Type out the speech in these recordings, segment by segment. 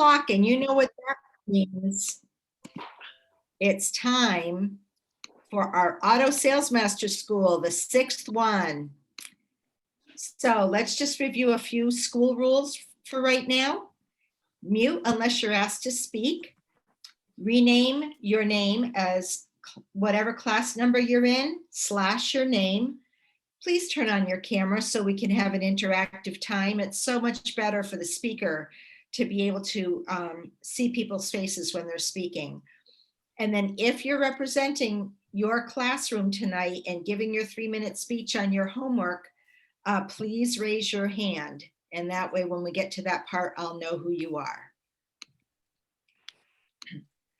clock, and you know what that means. It's time for our Auto Sales Master School, the 6th one. So let's just review a few school rules for right now. Mute unless you're asked to speak. Rename your name as whatever class number you're in, / your name. Please turn on your camera so we can have an interactive time. It's so much better for the speaker to be able to see people's faces when they're speaking. And then if you're representing your classroom tonight and giving your 3-minute speech on your homework, please raise your hand. And that way, when we get to that part, I'll know who you are.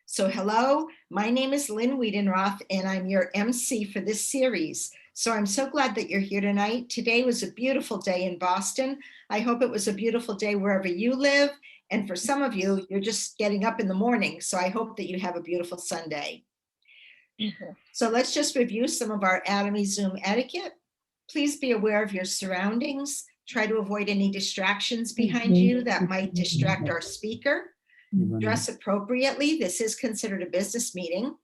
So hello, my name is Lynn Wiedenroth, and I'm your MC for this series. So I'm so glad that you're here tonight. Today was a beautiful day in Boston. I hope it was a beautiful day wherever you live. And for some of you, you're just getting up in the morning. So I hope that you have a beautiful Sunday. So let's just review some of our Atomy Zoom etiquette. Please be aware of your surroundings. Try to avoid any distractions behind you that might distract our speaker. Dress appropriately. This is considered a business meeting.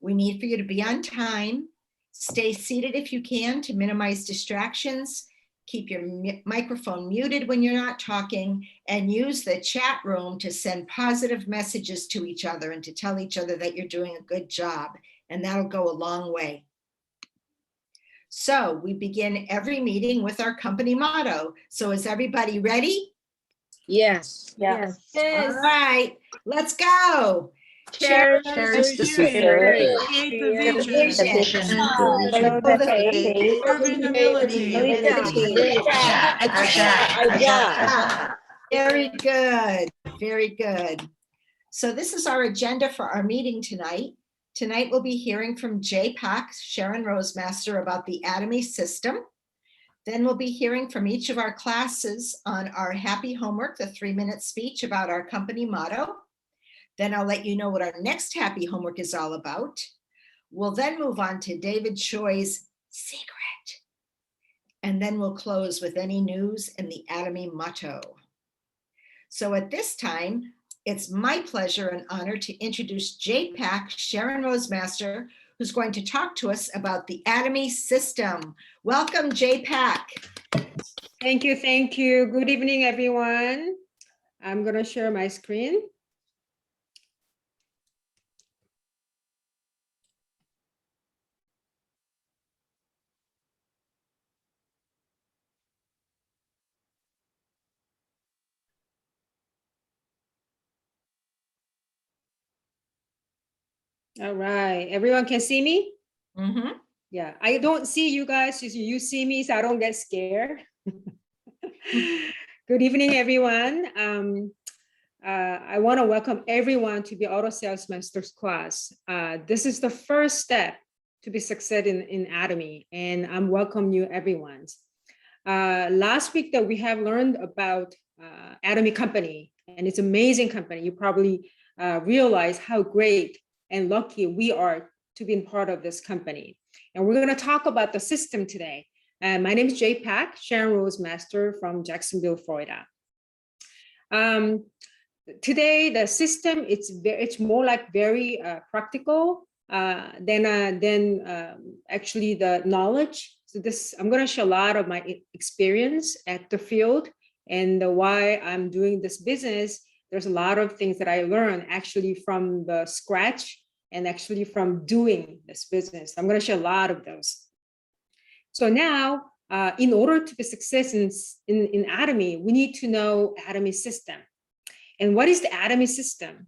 We need for you to be on time. Stay seated if you can to minimize distractions. Keep your microphone muted when you're not talking, and use the chat room to send positive messages to each other and to tell each other that you're doing a good job, and that'll go a long way. So we begin every meeting with our company motto. So is everybody ready? Yes. Yes. All right, let's go. Cherish Cherish the the spirit. spirit. Create The the vision. vision. Follow the faith. Serve in humility. Very good, very good. So this is our agenda for our meeting tonight. Tonight we'll be hearing from Jay Pak, Sharon Rosemaster, about the Atomy system. Then we'll be hearing from each of our classes on our happy homework, the 3-minute speech about our company motto. Then I'll let you know what our next happy homework is all about. We'll then move on to David Choi's secret. And then we'll close with any news and the Atomy motto. So at this time, it's my pleasure and honor to introduce Jay Pak, Sharon Rosemaster, who's going to talk to us about the Atomy system. Welcome, Jay Pak. Thank you. Thank you. Good evening, everyone. I'm going to share my screen. All right. Everyone can see me? Mm-hmm. Yeah, I don't see you guys. You see me, so I don't get scared. Good evening, everyone. I want to welcome everyone to the Auto Sales Master's class. This is the first step to be success in Atomy, and I'm welcome you, everyone. Last week that we have learned about Atomy company, and it's an amazing company. You probably realize how great and lucky we are to be in part of this company. And we're going to talk about the system today. My name is Jay Pak, Sharon Rosemaster from Jacksonville, Florida. Today, the system, it's more like very practical than actually the knowledge. So I'm going to share a lot of my experience at the field and why I'm doing this business. There's a lot of things that I learned actually from the scratch and actually from doing this business. I'm going to share a lot of those. So now, in order to be successful in Atomy, we need to know Atomy system. And what is the Atomy system?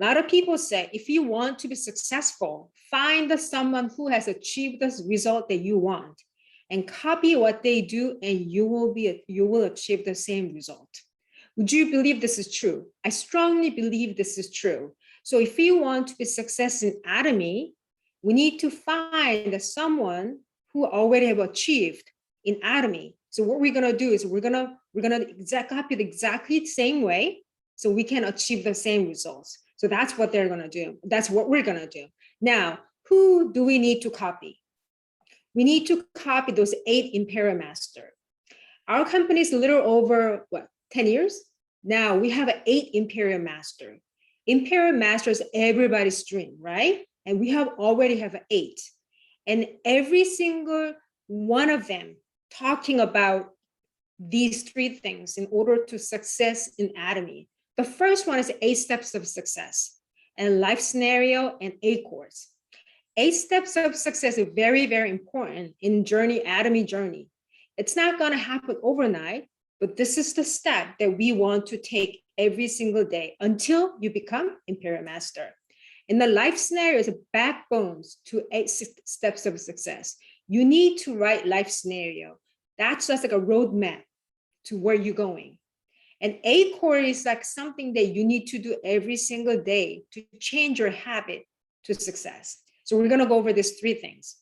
A lot of people say, if you want to be successful, find someone who has achieved the result that you want and copy what they do, and you will achieve the same result. Would you believe this is true? I strongly believe this is true. So if you want to be successful in Atomy, we need to find someone who already have achieved in Atomy. So what we're gonna do is we're gonna copy it exactly the same way so we can achieve the same results. So that's what they're gonna do. That's what we're gonna do. Now, who do we need to copy? We need to copy those 8 Imperial Master. Our company is a little over, what, 10 years? Now we have 8 Imperial Master. Imperial Master is everybody's dream, right? And we already have 8. And every single one of them talking about these 3 things in order to success in Atomy. The first one is 8 steps of success and life scenario and 8 course. 8 steps of success is very, very important in Atomy journey. It's not going to happen overnight, but this is the step that we want to take every single day until you become Imperial Master. And the life scenario is a backbone to 8 steps of success. You need to write life scenario. That's just like a roadmap to where you're going. And 8 core is like something that you need to do every single day to change your habit to success. So we're going to go over these 3 things.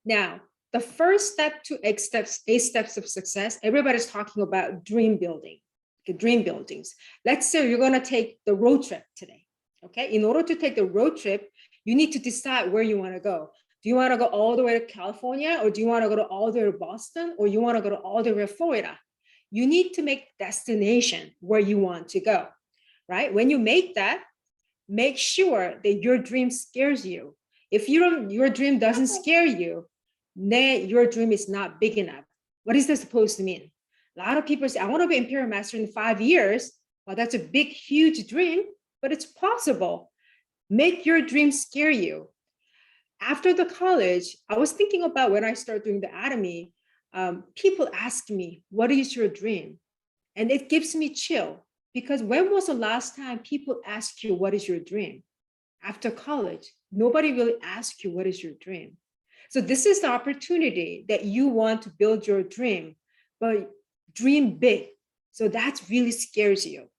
Now, the first step to 8 steps of success, everybody's talking about dream building, dream buildings. Let's say you're going to take the road trip today. Okay, in order to take the road trip, you need to decide where you want to go. Do you want to go all the way to California, or do you want to go to all the way to Boston, or you want to go to all the way to Florida? You need to make destination where you want to go, right? When you make that, make sure that your dream scares you. If your dream doesn't scare you, then your dream is not big enough. What is that supposed to mean? A lot of people say, I want to be Imperial Master in 5 years. Well, that's a big, huge dream, but it's possible. Make your dream scare you. After the college, I was thinking about when I started doing the Atomy, people ask me, what is your dream? And it gives me chill, because when was the last time people ask you, what is your dream? After college, nobody really asks you, what is your dream? So this is the opportunity that you want to build your dream, but dream big. So that really scares you.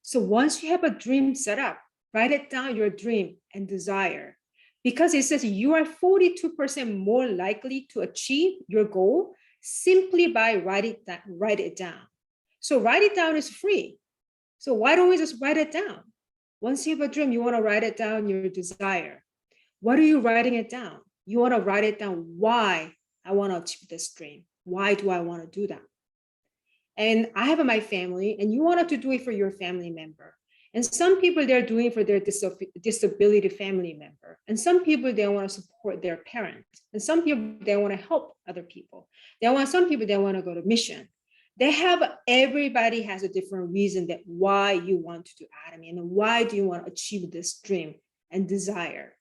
So once you have a dream set up, write it down, your dream and desire, because it says you are 42% more likely to achieve your goal simply by write it down. So write it down is free. So why don't we just write it down? Once you have a dream, you want to write it down, your desire. What are you writing it down? You want to write it down, why I want to achieve this dream. Why do I want to do that? And I have my family, and you wanted to do it for your family member. And some people, they're doing it for their disability family member. And some people, they want to support their parents. And some people, they want to help other people. Some people, they want to go to mission. Everybody has a different reason that why you want to do Atomy and why do you want to achieve this dream and desire.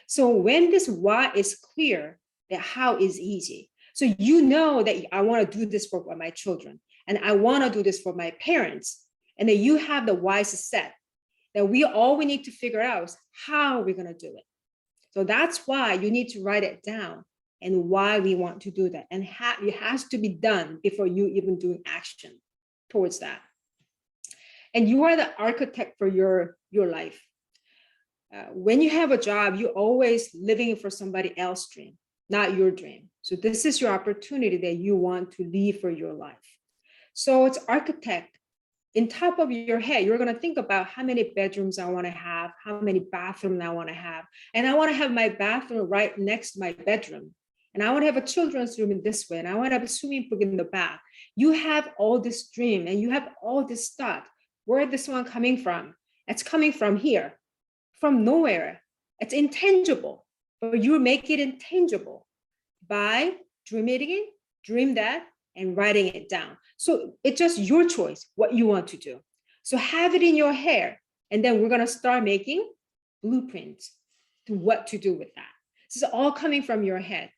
So when this why is clear, that how is easy. So you know that I want to do this for my children, and I want to do this for my parents, and that you have the why set, that all we need to figure out is how we're going to do it. So that's why you need to write it down and why we want to do that. And it has to be done before you even do action towards that. And you are the architect for your life. When you have a job, you're always living for somebody else's dream, not your dream. So this is your opportunity that you want to live for your life. So it's architect. In top of your head, you're going to think about how many bedrooms I want to have, how many bathrooms I want to have. And I want to have my bathroom right next to my bedroom. And I want to have a children's room in this way. And I want to have a swimming pool in the back. You have all this dream and you have all this stuff. Where is this one coming from? It's coming from here, from nowhere. It's intangible, but you make it intangible by dream that, and writing it down. So it's just your choice, what you want to do. So have it in your hair, and then we're going to start making blueprints to what to do with that. This is all coming from your head.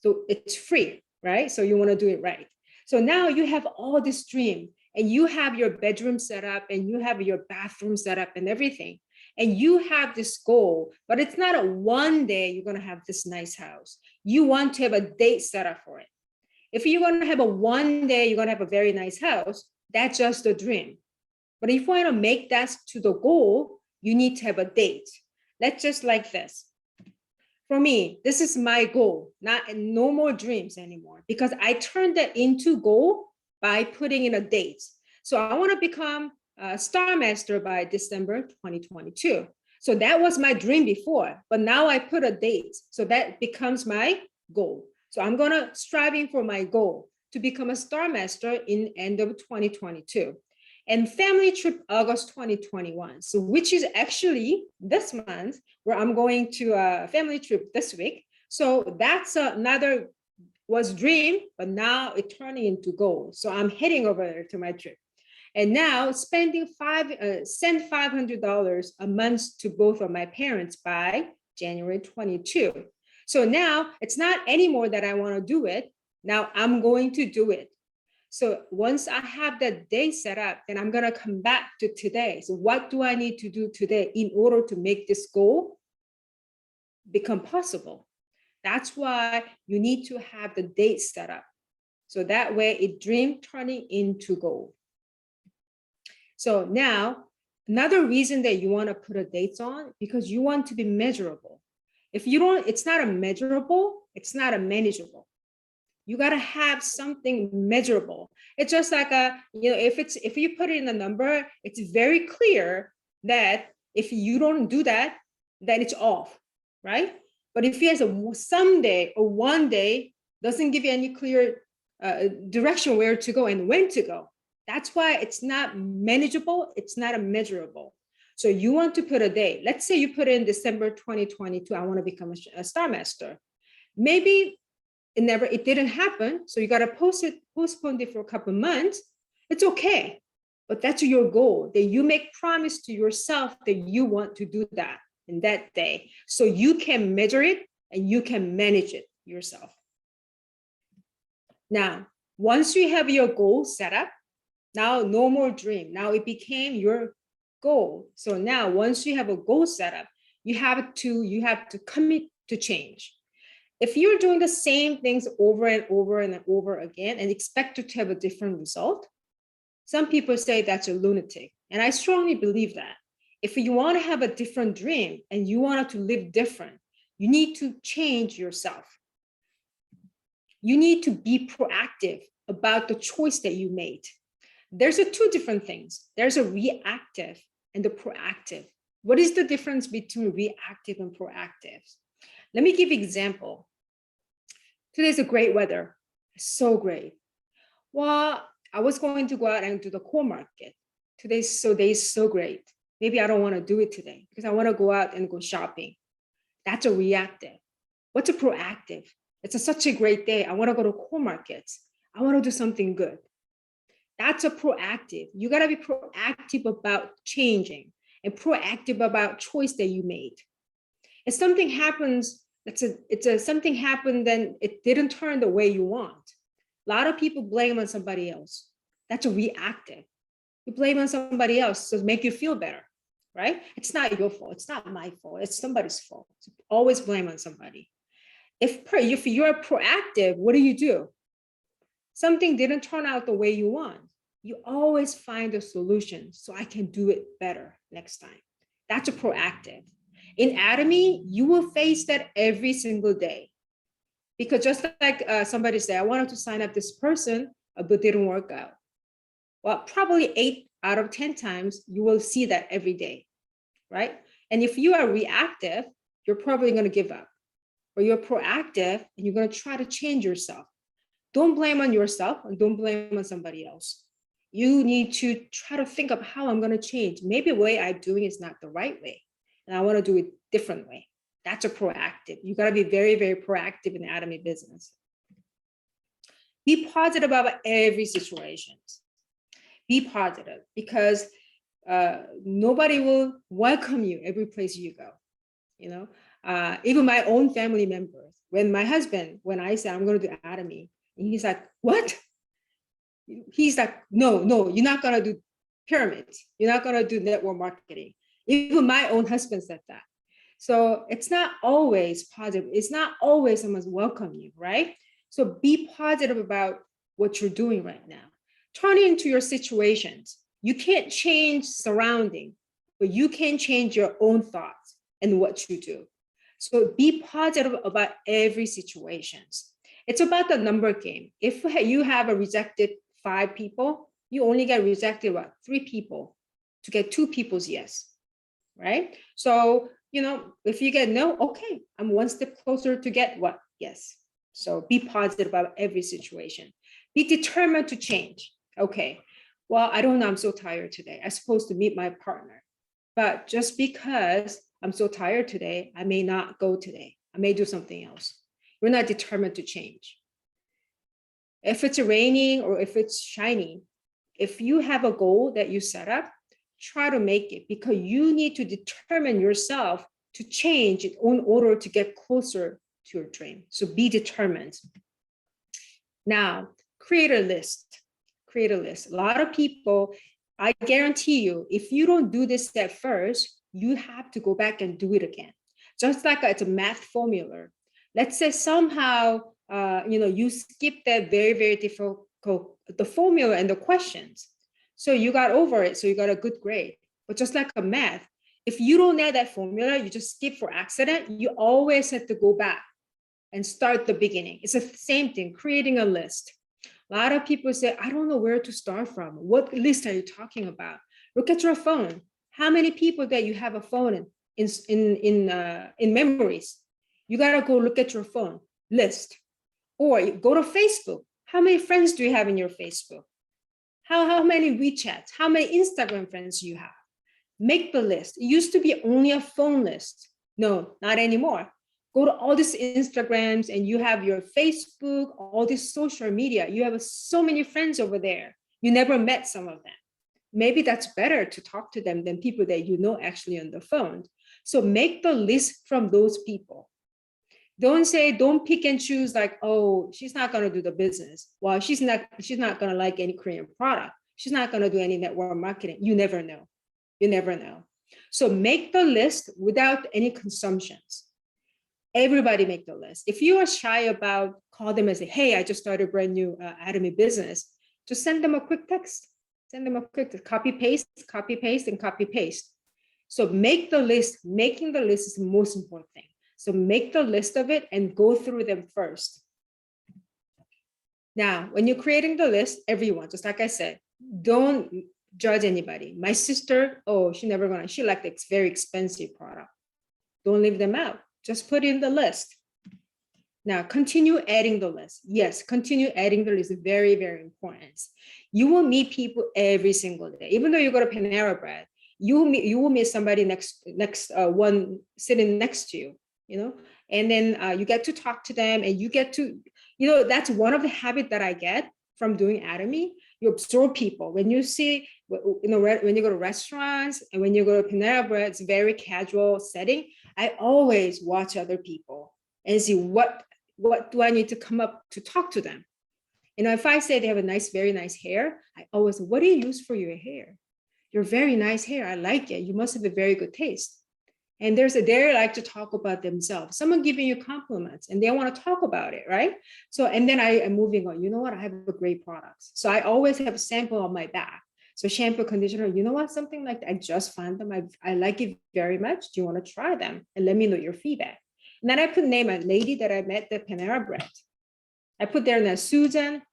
So it's free, right? So you want to do it right. So now you have all this dream, and you have your bedroom set up, and you have your bathroom set up and everything. And you have this goal, but it's not a one day you're going to have this nice house. You want to have a date set up for it. If you're going to have a one day, you're going to have a very nice house, that's just a dream. But if you want to make that to the goal, you need to have a date. Let's just like this. For me, this is my goal, no more dreams anymore, because I turned that into goal by putting in a date. So I want to become a Star Master by December 2022. So that was my dream before, but now I put a date. So that becomes my goal. So I'm going to striving for my goal. to become a Star Master in end of 2022. And family trip August 2021. So which is actually this month where I'm going to a family trip this week. So that's another was dream, but now it's turning into goal. So I'm heading over there to my trip. And now spending send $500 a month to both of my parents by January 22. So now it's not anymore that I want to do it. Now I'm going to do it. So once I have that day set up, then I'm going to come back to today. So what do I need to do today in order to make this goal become possible? That's why you need to have the date set up. So that way it dream turning into goal. So now another reason that you want to put a date on, because you want to be measurable. If you don't, it's not a measurable, it's not a manageable. You got to have something measurable. It's just like if you put it in a number, it's very clear that if you don't do that, then it's off, right? But if you have a someday or one day, doesn't give you any clear direction where to go and when to go. That's why it's not manageable. It's not a measurable. So you want to put a date. Let's say you put in December 2022, I want to become a Star Master. Maybe it didn't happen. So you got to postpone it for a couple of months. It's okay. But that's your goal, that you make promise to yourself that you want to do that in that day. So you can measure it and you can manage it yourself. Now, once you have your goal set up, now no more dream. Now it became your goal. So now once you have a goal set up, you have to commit to change. If you're doing the same things over and over and over again and expect to have a different result, some people say that's a lunatic. And I strongly believe that. If you want to have a different dream and you want to live different, you need to change yourself. You need to be proactive about the choice that you made. There's two different things. There's a reactive and the proactive. What is the difference between reactive and proactive? Let me give you an example. Today's a great weather, so great. Well, I was going to go out and do the core market. Today's so great. Maybe I don't want to do it today because I want to go out and go shopping. That's a reactive. What's a proactive? It's such a great day. I want to go to core markets. I want to do something good. That's a proactive. You got to be proactive about changing and proactive about choice that you made. If something happens, something happened, then it didn't turn the way you want. A lot of people blame on somebody else. That's a reactive. You blame on somebody else to make you feel better, right? It's not your fault. It's not my fault. It's somebody's fault. So always blame on somebody. If you're proactive, what do? Something didn't turn out the way you want. You always find a solution so I can do it better next time. That's a proactive. In Atomy, you will face that every single day. Because just like somebody said, I wanted to sign up this person, but didn't work out. Well, probably 8 out of 10 times, you will see that every day, right? And if you are reactive, you're probably going to give up. Or you're proactive and you're going to try to change yourself. Don't blame on yourself and don't blame on somebody else. You need to try to think of how I'm going to change. Maybe the way I'm doing is not the right way. And I want to do it different way. That's a proactive. You got to be very, very proactive in the Atomy business. Be positive about every situation. Be positive because nobody will welcome you every place you go. You know, even my own family members. When I said I'm going to do Atomy, and he's like, "What?" He's like, "No, you're not going to do pyramids. You're not going to do network marketing." Even my own husband said that. So it's not always positive. It's not always someone's welcome you, right? So be positive about what you're doing right now. Turn it into your situations. You can't change surrounding, but you can change your own thoughts and what you do. So be positive about every situation. It's about the number game. If you have a rejected 5 people, you only get rejected about 3 people to get 2 people's yes, right? So, if you get no, okay, I'm one step closer to get what? Yes. So be positive about every situation. Be determined to change. Okay, well, I don't know, I'm so tired today. I'm supposed to meet my partner. But just because I'm so tired today, I may not go today. I may do something else. We're not determined to change. If it's raining or if it's shiny, if you have a goal that you set up, try to make it, because you need to determine yourself to change in order to get closer to your dream. So be determined. Now, create a list. Create a list. A lot of people, I guarantee you, if you don't do this at first, you have to go back and do it again. Just like it's a math formula. Let's say somehow, you skip that very, very difficult, the formula and the questions. So you got over it, so you got a good grade. But just like a math, if you don't know that formula, you just skip for accident, you always have to go back and start the beginning. It's the same thing, creating a list. A lot of people say, I don't know where to start from. What list are you talking about? Look at your phone. How many people that you have a phone in memories? You gotta go look at your phone list. Or go to Facebook. How many friends do you have in your Facebook? How many WeChats? How many Instagram friends do you have? Make the list. It used to be only a phone list. No, not anymore. Go to all these Instagrams and you have your Facebook, all this social media. You have so many friends over there. You never met some of them. Maybe that's better to talk to them than people that you know actually on the phone. So make the list from those people. Don't pick and choose like, oh, she's not going to do the business. Well, she's not going to like any Korean product. She's not going to do any network marketing. You never know. You never know. So make the list without any consumptions. Everybody make the list. If you are shy about, call them and say, hey, I just started a brand new Academy business, just send them a quick text. Send them a quick text. Copy, paste, and copy, paste. So make the list. Making the list is the most important thing. So make the list of it and go through them first. Now, when you're creating the list, everyone, just like I said, don't judge anybody. My sister, oh, she liked the very expensive product. Don't leave them out. Just put in the list. Now, continue adding the list. Yes, continue adding the list. Very, very important. You will meet people every single day. Even though you go to Panera Bread, you will meet somebody next one sitting next to you. And then you get to talk to them, and you get to, that's one of the habits that I get from doing Academy. You absorb people. When you see, when you go to restaurants and when you go to Panera Bread, it's a very casual setting. I always watch other people and see what do I need to come up to talk to them. If I say they have a very nice hair, I always say, what do you use for your hair? Your very nice hair. I like it. You must have a very good taste. And they like to talk about themselves. Someone giving you compliments and they want to talk about it, right? So, and then I am moving on. You know what? I have a great product. So I always have a sample on my back. So shampoo, conditioner, you know what? Something like that. I just found them. I like it very much. Do you want to try them? And let me know your feedback. And then I put name a lady that I met at Panera Bread. I put there now Susan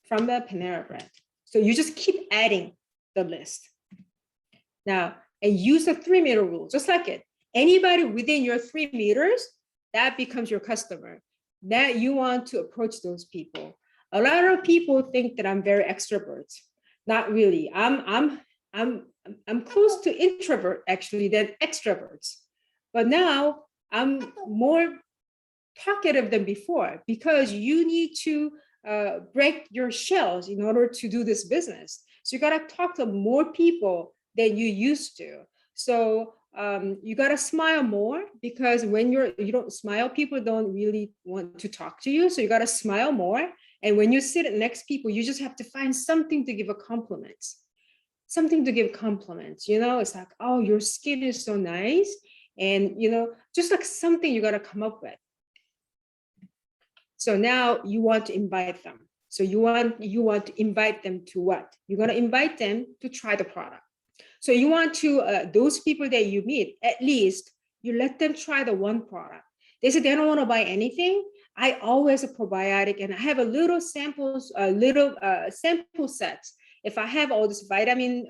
from the Panera Bread. So you just keep adding the list. Now, and use the 3-meter rule, just like it. Anybody within your 3 meters, that becomes your customer. That you want to approach those people. A lot of people think that I'm very extrovert. Not really. I'm close to introvert actually than extroverts. But now I'm more talkative than before, because you need to break your shells in order to do this business. So you got to talk to more people than you used to. So you got to smile more, because when you don't smile, people don't really want to talk to you. So you got to smile more. And when you sit next people, you just have to find something to give a compliment. Something to give compliments. It's like, oh, your skin is so nice. And, just like something you got to come up with. So now you want to invite them. So you want to invite them to what? You're going to invite them to try the product. So you want to, those people that you meet, at least you let them try the one product. They say they don't want to buy anything. I always a probiotic, and I have a little samples, sample sets. If I have all this vitamin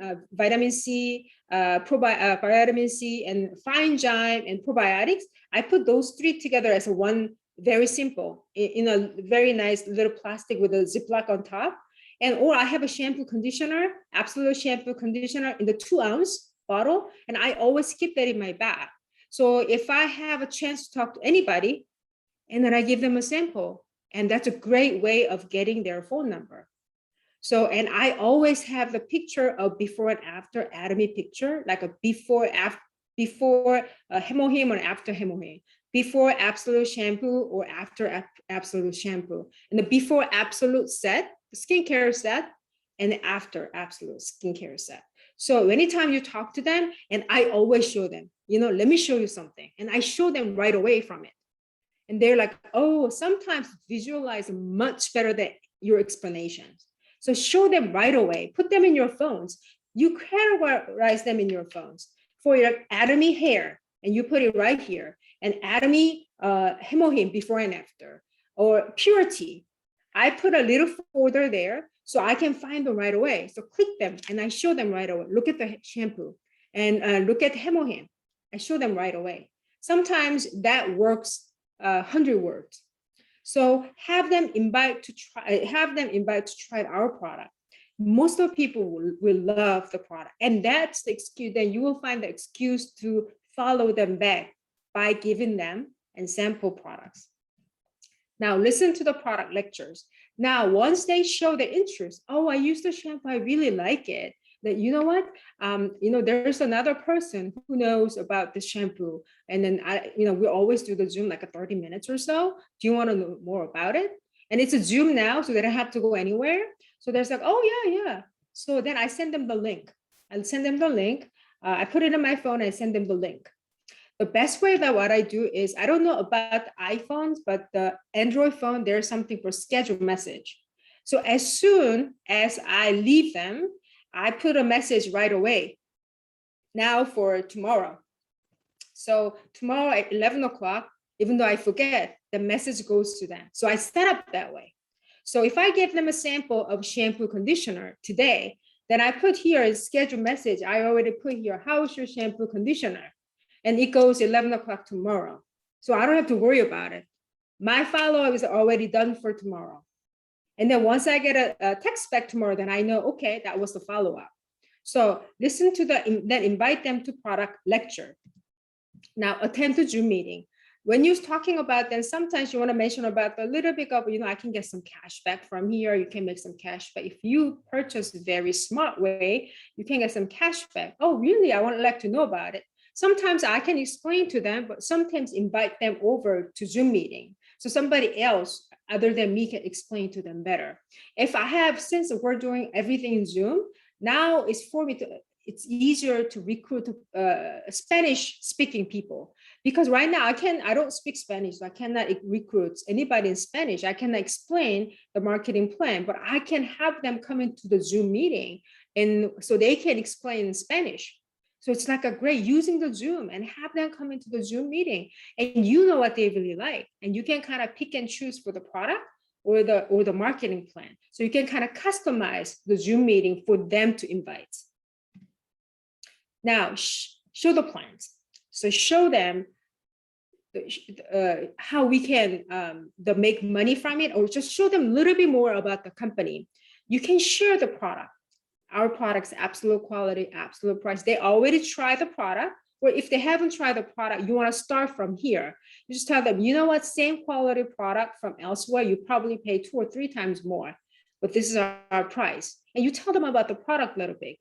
C, vitamin C, and fine gyme and probiotics, I put those 3 together as one, very simple, in a very nice little plastic with a Ziploc on top. And or I have a shampoo conditioner, absolute shampoo conditioner in the 2-ounce bottle, and I always keep that in my bag. So if I have a chance to talk to anybody, and then I give them a sample, and that's a great way of getting their phone number. So, and I always have the picture of before and after Atomy picture, like a before Hemohim or after Hemohim, before Absolute shampoo or after Absolute shampoo, and the before Absolute set, the skincare set, and the after Absolute skincare set. So anytime you talk to them, and I always show them, let me show you something, and I show them right away from it. And they're like, oh, sometimes visualize much better than your explanations. So show them right away, put them in your phones. You categorize them in your phones. For your Atomy hair, and you put it right here, and Atomy Hemohim before and after, or Purity. I put a little folder there so I can find them right away. So click them and I show them right away. Look at the shampoo and look at Hemohim. I show them right away. Sometimes that works 100 words. So have them invite to try our product. Most of the people will love the product, and that's the excuse. Then you will find the excuse to follow them back by giving them and sample products. Now listen to the product lectures. Now once they show the interest, oh, I use the shampoo, I really like it. That you know what, there's another person who knows about the shampoo, and then we always do the Zoom like a 30 minutes or so. Do you want to know more about it? And it's a Zoom now, so they don't have to go anywhere. So there's like, oh yeah. So then I send them the link. I'll send them the link. I put it in my phone. I send them the link. The best way that what I do is, I don't know about the iPhones, but the Android phone, there's something for scheduled message. So as soon as I leave them, I put a message right away. Now for tomorrow. So tomorrow at 11 o'clock, even though I forget, the message goes to them. So I set up that way. So if I give them a sample of shampoo conditioner today, then I put here a scheduled message. I already put here, how's your shampoo conditioner? And it goes 11 o'clock tomorrow. So I don't have to worry about it. My follow-up is already done for tomorrow. And then once I get a text back tomorrow, then I know, okay, that was the follow-up. So listen to then invite them to product lecture. Now attend the Zoom meeting. When you're talking about, then sometimes you want to mention about a little bit of, I can get some cash back from here. You can make some cash back. If you purchase a very smart way, you can get some cash back. Oh, really? I want to like to know about it. Sometimes I can explain to them, but sometimes invite them over to Zoom meeting. So somebody else other than me can explain to them better. If I have, since we're doing everything in Zoom, now it's easier to recruit Spanish speaking people, because right now I don't speak Spanish. So I cannot recruit anybody in Spanish. I cannot explain the marketing plan, but I can have them come into the Zoom meeting and so they can explain in Spanish. So it's like a great using the Zoom and have them come into the Zoom meeting, and you know what they really like, and you can kind of pick and choose for the product or the marketing plan. So you can kind of customize the Zoom meeting for them to invite. Now show the plans. So show them how we can make money from it, or just show them a little bit more about the company. You can share the product. Our product's absolute quality, absolute price. They already try the product, or if they haven't tried the product, you want to start from here. You just tell them, you know what, same quality product from elsewhere, you probably pay 2 or 3 times more, but this is our price. And you tell them about the product a little bit.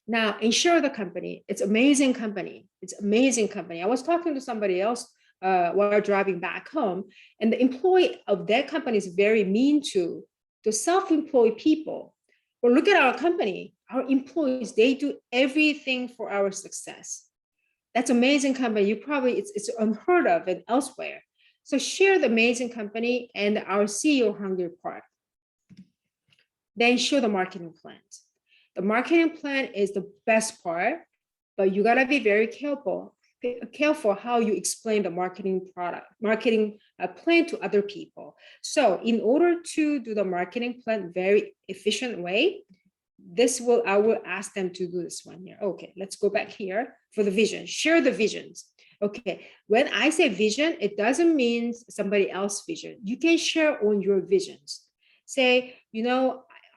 Now, ensure the company. It's amazing company. It's amazing company. I was talking to somebody else while driving back home, and the employee of that company is very mean to self-employed people. But look at our company, our employees, they do everything for our success. That's amazing company. It's unheard of and elsewhere. So share the amazing company and our CEO hungry part. Then show the marketing plans. The marketing plan is the best part, but you gotta be very careful how you explain the marketing plan to other people. So in order to do the marketing plan very efficient way, I will ask them to do this one here. Okay, let's go back here for the vision. Share the visions. Okay, when I say vision, it doesn't mean somebody else's vision. You can share on your visions. Say,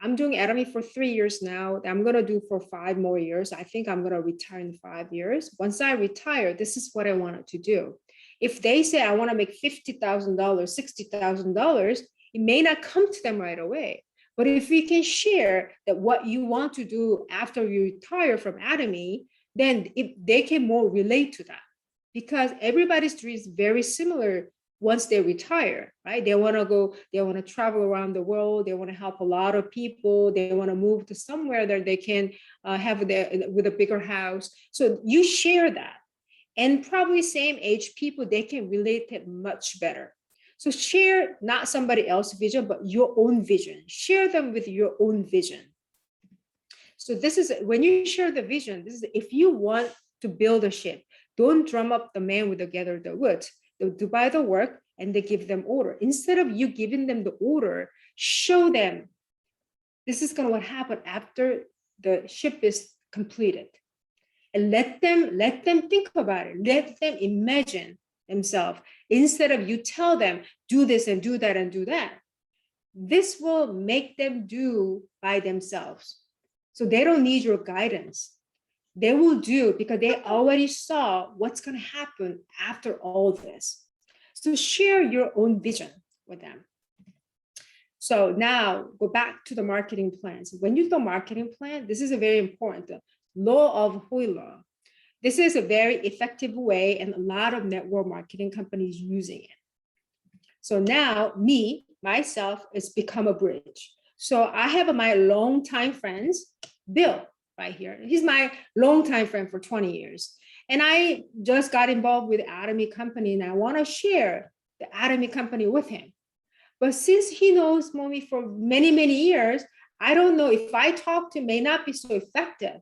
I'm doing Academy for 3 years now. I'm going to do for 5 more years. I think I'm going to retire in 5 years. Once I retire, this is what I wanted to do. If they say I want to make $50,000, $60,000, it may not come to them right away. But if we can share that what you want to do after you retire from Academy, then they can more relate to that, because everybody's dream is very similar. Once they retire, right? They want to go, they want to travel around the world. They want to help a lot of people. They want to move to somewhere that they can have with a bigger house. So you share that, and probably same age people, they can relate it much better. So share not somebody else's vision, but your own vision. Share them with your own vision. So this is when you share the vision. This is if you want to build a ship, don't drum up the man with the gather the wood. They do by the work and they give them order. Instead of you giving them the order, show them this is going to what happen after the ship is completed. And let them think about it. Let them imagine themselves. Instead of you tell them, do this and do that and do that. This will make them do by themselves. So they don't need your guidance. They will do because they already saw what's going to happen after all this. So share your own vision with them. So now go back to the marketing plans. When you do a marketing plan, this is a very important the law of Hoyle. This is a very effective way, and a lot of network marketing companies using it. So now myself, has become a bridge. So I have my longtime friends, Bill, right here. He's my longtime friend for 20 years. And I just got involved with Academy company, and I want to share the Academy company with him. But since he knows me for many, many years, I don't know if I talk to him, may not be so effective.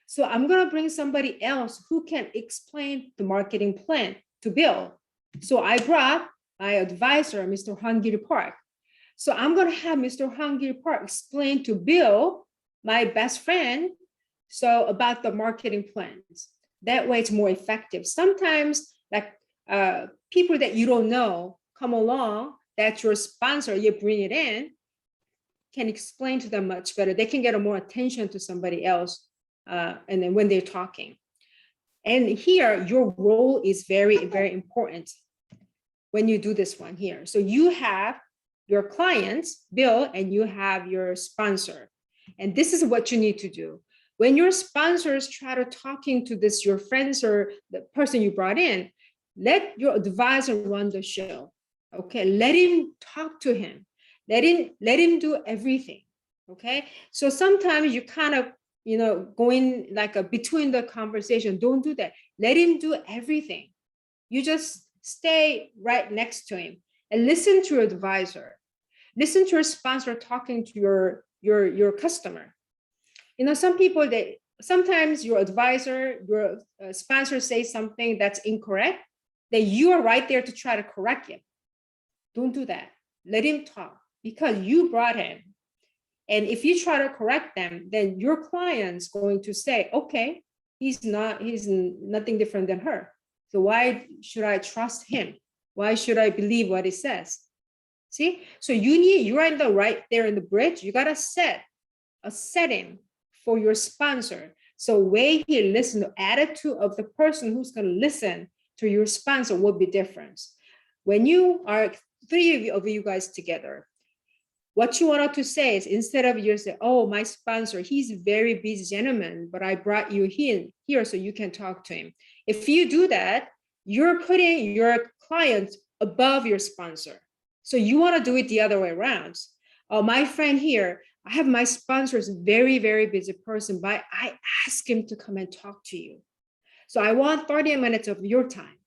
So I'm going to bring somebody else who can explain the marketing plan to Bill. So I brought my advisor, Mr. Hangiri Park. So I'm going to have Mr. Hangiri Park explain to Bill, my best friend, so about the marketing plans. That way it's more effective. Sometimes like people that you don't know come along, that's your sponsor, you bring it in, can explain to them much better. They can get more attention to somebody else and then when they're talking. And here, your role is very, very important when you do this one here. So you have your clients, Bill, and you have your sponsor. And this is what you need to do. When your sponsors try to talking to this, your friends or the person you brought in, let your advisor run the show. Okay, let him talk to him. Let him do everything. Okay, so sometimes you kind of, going like between the conversation. Don't do that. Let him do everything. You just stay right next to him and listen to your advisor. Listen to your sponsor talking to your customer. Some people, sometimes your advisor, your sponsor says something that's incorrect, that you are right there to try to correct him. Don't do that. Let him talk because you brought him. And if you try to correct them, then your client's going to say, okay, he's nothing different than her. So why should I trust him? Why should I believe what he says? See, so you're in the right there in the bridge. You got to set a setting for your sponsor. So way he listen, the attitude of the person who's going to listen to your sponsor will be different. When you are three of you guys together, what you want to say is instead of you say, oh, my sponsor, he's a very busy gentleman, but I brought you here so you can talk to him. If you do that, you're putting your client above your sponsor. So you want to do it the other way around. Oh, my friend here, I have my sponsor is a very, very busy person, but I ask him to come and talk to you. So I want 30 minutes of your time.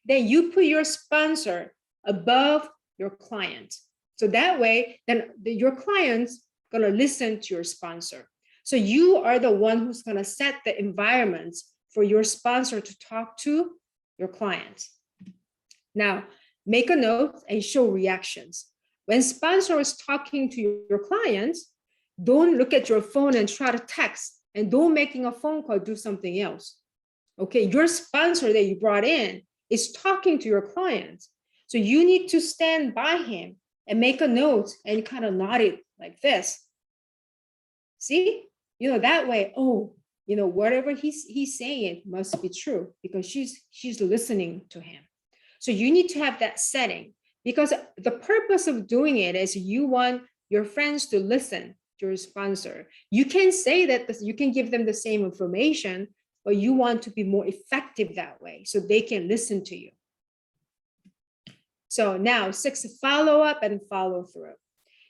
Then you put your sponsor above your client. So that way, then your client's going to listen to your sponsor. So you are the one who's going to set the environments for your sponsor to talk to your clients. Now, make a note and show reactions. When sponsor is talking to your clients, don't look at your phone and try to text, and don't making a phone call, do something else. Okay, your sponsor that you brought in is talking to your clients. So you need to stand by him and make a note and kind of nod it like this. See, that way, oh, whatever he's saying must be true because she's listening to him. So you need to have that setting, because the purpose of doing it is you want your friends to listen to your sponsor. You can say that you can give them the same information, but you want to be more effective that way so they can listen to you. So now 6, follow up and follow through.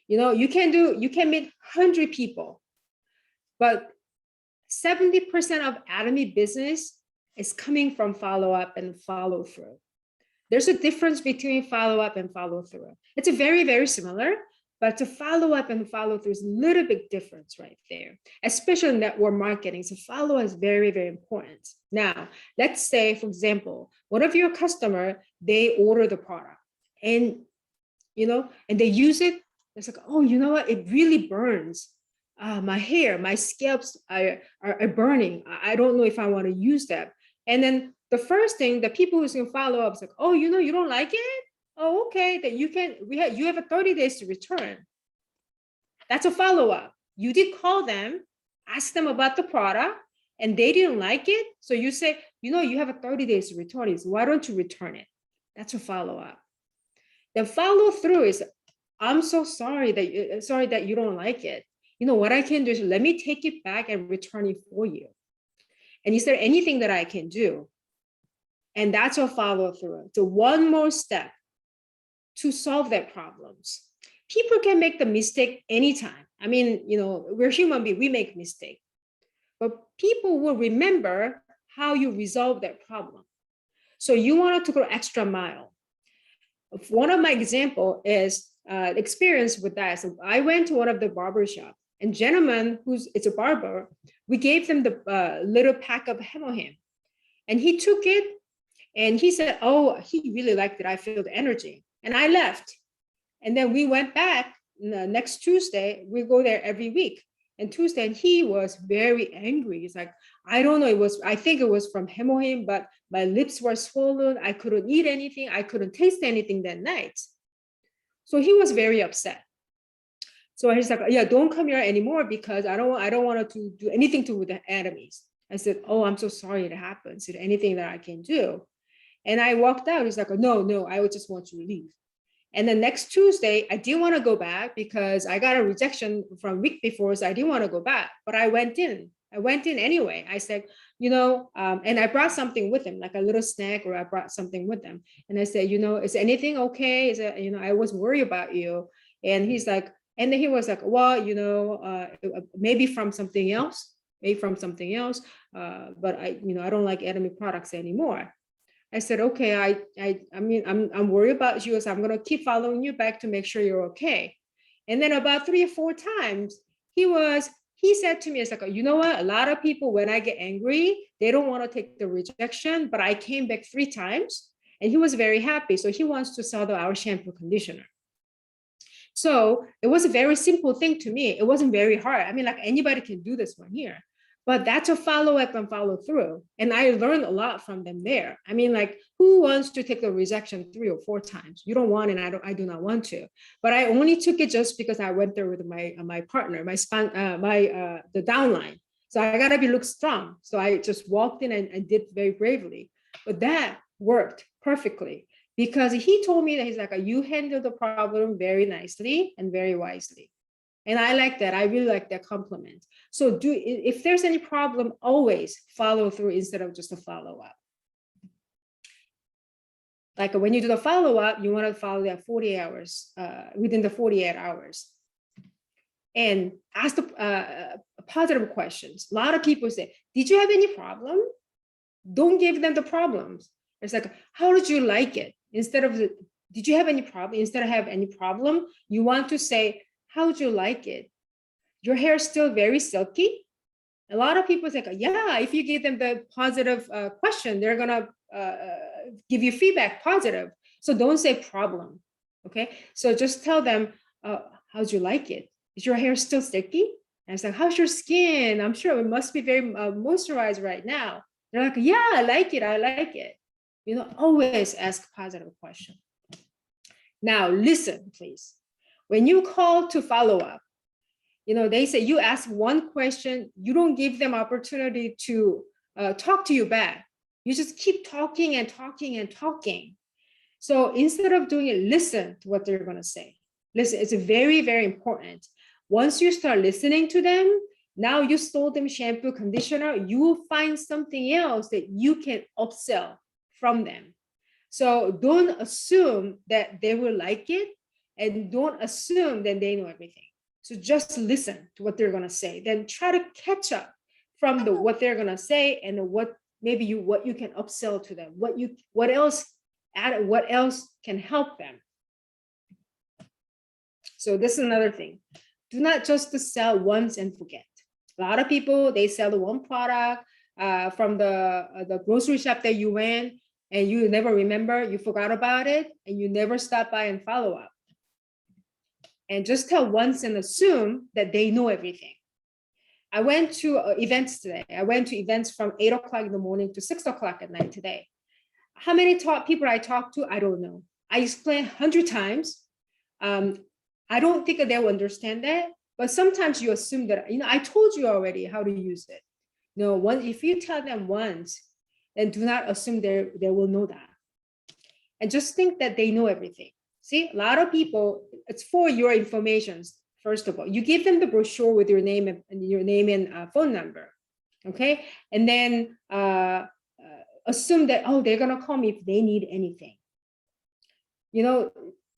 You can meet 100 people, but 70% of Atomy business is coming from follow up and follow through. There's a difference between follow up and follow through. It's a very, very similar, but to follow up and follow through is a little bit difference right there, especially network marketing. So follow is very, very important. Now, let's say, for example, one of your customer, they order the product and, and they use it. It's like, oh, you know what? It really burns. My hair, my scalps are burning. I don't know if I want to use that. And then the first thing, the people who's gonna follow up is like, oh, you don't like it? Oh, okay, that you have a 30 days to return. That's a follow-up. You did call them, ask them about the product, and they didn't like it. So you say, you have a 30 days to return it. So why don't you return it? That's a follow-up. The follow through is, I'm so sorry that you don't like it. What I can do is let me take it back and return it for you. And is there anything that I can do? And that's a follow through. So one more step to solve that problems. People can make the mistake anytime. I mean, we're human beings, we make mistakes. But people will remember how you resolve that problem. So you wanted to go extra mile. One of my example is experience with that. So I went to one of the barber shop, and gentleman it's a barber, we gave them the little pack of Hemohim, and he took it and he said, oh, he really liked it. I feel the energy. And I left. And then we went back next Tuesday. We go there every week. And Tuesday, and he was very angry. He's like, I don't know. I think it was from Hemohim, but my lips were swollen. I couldn't eat anything. I couldn't taste anything that night. So he was very upset. So he's like, yeah, don't come here anymore because I don't want to do anything to with the enemies. I said, oh, I'm so sorry it happened. Is there anything that I can do? And I walked out. He's like, no, I would just want you to leave. And then next Tuesday, I didn't want to go back because I got a rejection from week before, so I didn't want to go back. But I went in. Anyway. I said, and I brought something with him, like a little snack, or I brought something with them. And I said, is anything okay? Is it, I was worried about you. And he's like, and then he was like, well, maybe from something else, but I don't like enemy products anymore. I said, okay, I'm worried about you, so I'm gonna keep following you back to make sure you're okay. And then about 3 or 4 times, he said to me, it's like, you know what? A lot of people, when I get angry, they don't want to take the rejection, but I came back 3 times, and he was very happy. So he wants to sell our shampoo conditioner. So it was a very simple thing to me. It wasn't very hard. I mean, like anybody can do this one here. But that's a follow up and follow through. And I learned a lot from them there. I mean, like, who wants to take the rejection 3 or 4 times? You don't want, and I do not want to. But I only took it just because I went there with my partner, the downline. So I gotta look strong. So I just walked in and did very bravely. But that worked perfectly because he told me that he's like, you handled the problem very nicely and very wisely. And I like that. I really like that compliment. So if there's any problem, always follow through instead of just a follow-up. Like when you do the follow-up, you want to follow that 48 hours, within the 48 hours. And ask the positive questions. A lot of people say, did you have any problem? Don't give them the problems. It's like, how did you like it? Instead of, did you have any problem? Instead of have any problem, you want to say, how would you like it? Your hair is still very silky. A lot of people think, yeah, if you give them the positive question, they're gonna give you feedback positive. So don't say problem, okay? So just tell them, how'd you like it? Is your hair still sticky? And it's like, how's your skin? I'm sure it must be very moisturized right now. They're like, yeah, I like it. Always ask positive question. Now listen, please. When you call to follow up, They say you ask one question, you don't give them opportunity to talk to you back. You just keep talking and talking and talking. So instead of doing it, listen to what they're going to say. Listen, it's very, very important. Once you start listening to them, now you sold them shampoo, conditioner, you will find something else that you can upsell from them. So don't assume that they will like it, and don't assume that they know everything. So just listen to what they're going to say, then try to catch up from what they're going to say and what you can upsell to them, what else can help them. So this is another thing. Do not just sell once and forget. A lot of people, they sell the one product from the grocery shop that you went, and you never remember, you forgot about it, and you never stop by and follow up. And just tell once and assume that they know everything. I went to events today. I went to events from 8 o'clock in the morning to 6 o'clock at night today. How many people I talked to? I don't know. I explained 100 times. I don't think that they will understand that, but sometimes you assume that, I told you already how to use it. If you tell them once, then do not assume they will know that. And just think that they know everything. See, a lot of people, it's for your information. First of all, you give them the brochure with your name and phone number, okay? And then assume that, they're gonna call me if they need anything.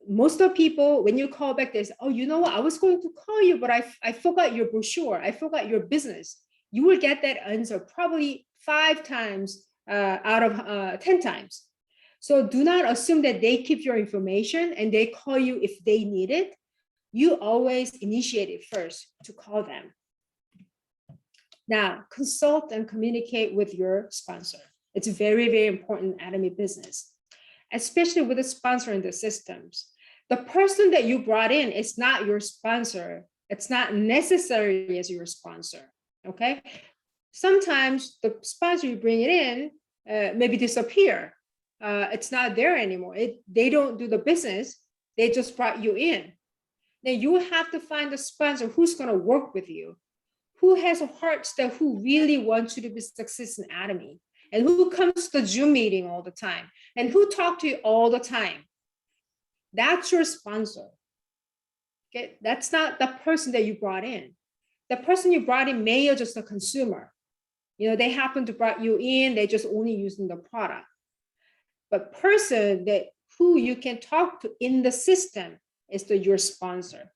Most of people, when you call back, they say, you know what? I was going to call you, but I forgot your brochure. I forgot your business. You will get that answer probably 5 times out of 10 times. So do not assume that they keep your information and they call you if they need it. You always initiate it first to call them. Now, consult and communicate with your sponsor. It's very, very important in Atomy business, especially with the sponsor in the systems. The person that you brought in is not your sponsor. It's not necessary as your sponsor, okay? Sometimes the sponsor you bring it in maybe disappear. It's not there anymore. They don't do the business. They just brought you in. Then you have to find a sponsor who's going to work with you, who has a heart that who really wants you to be successful in Atomy, and who comes to the Zoom meeting all the time, and who talks to you all the time. That's your sponsor. Okay, that's not the person that you brought in. The person you brought in may be just a consumer. They happen to brought you in, they just only using the product. But person who you can talk to in the system is your sponsor.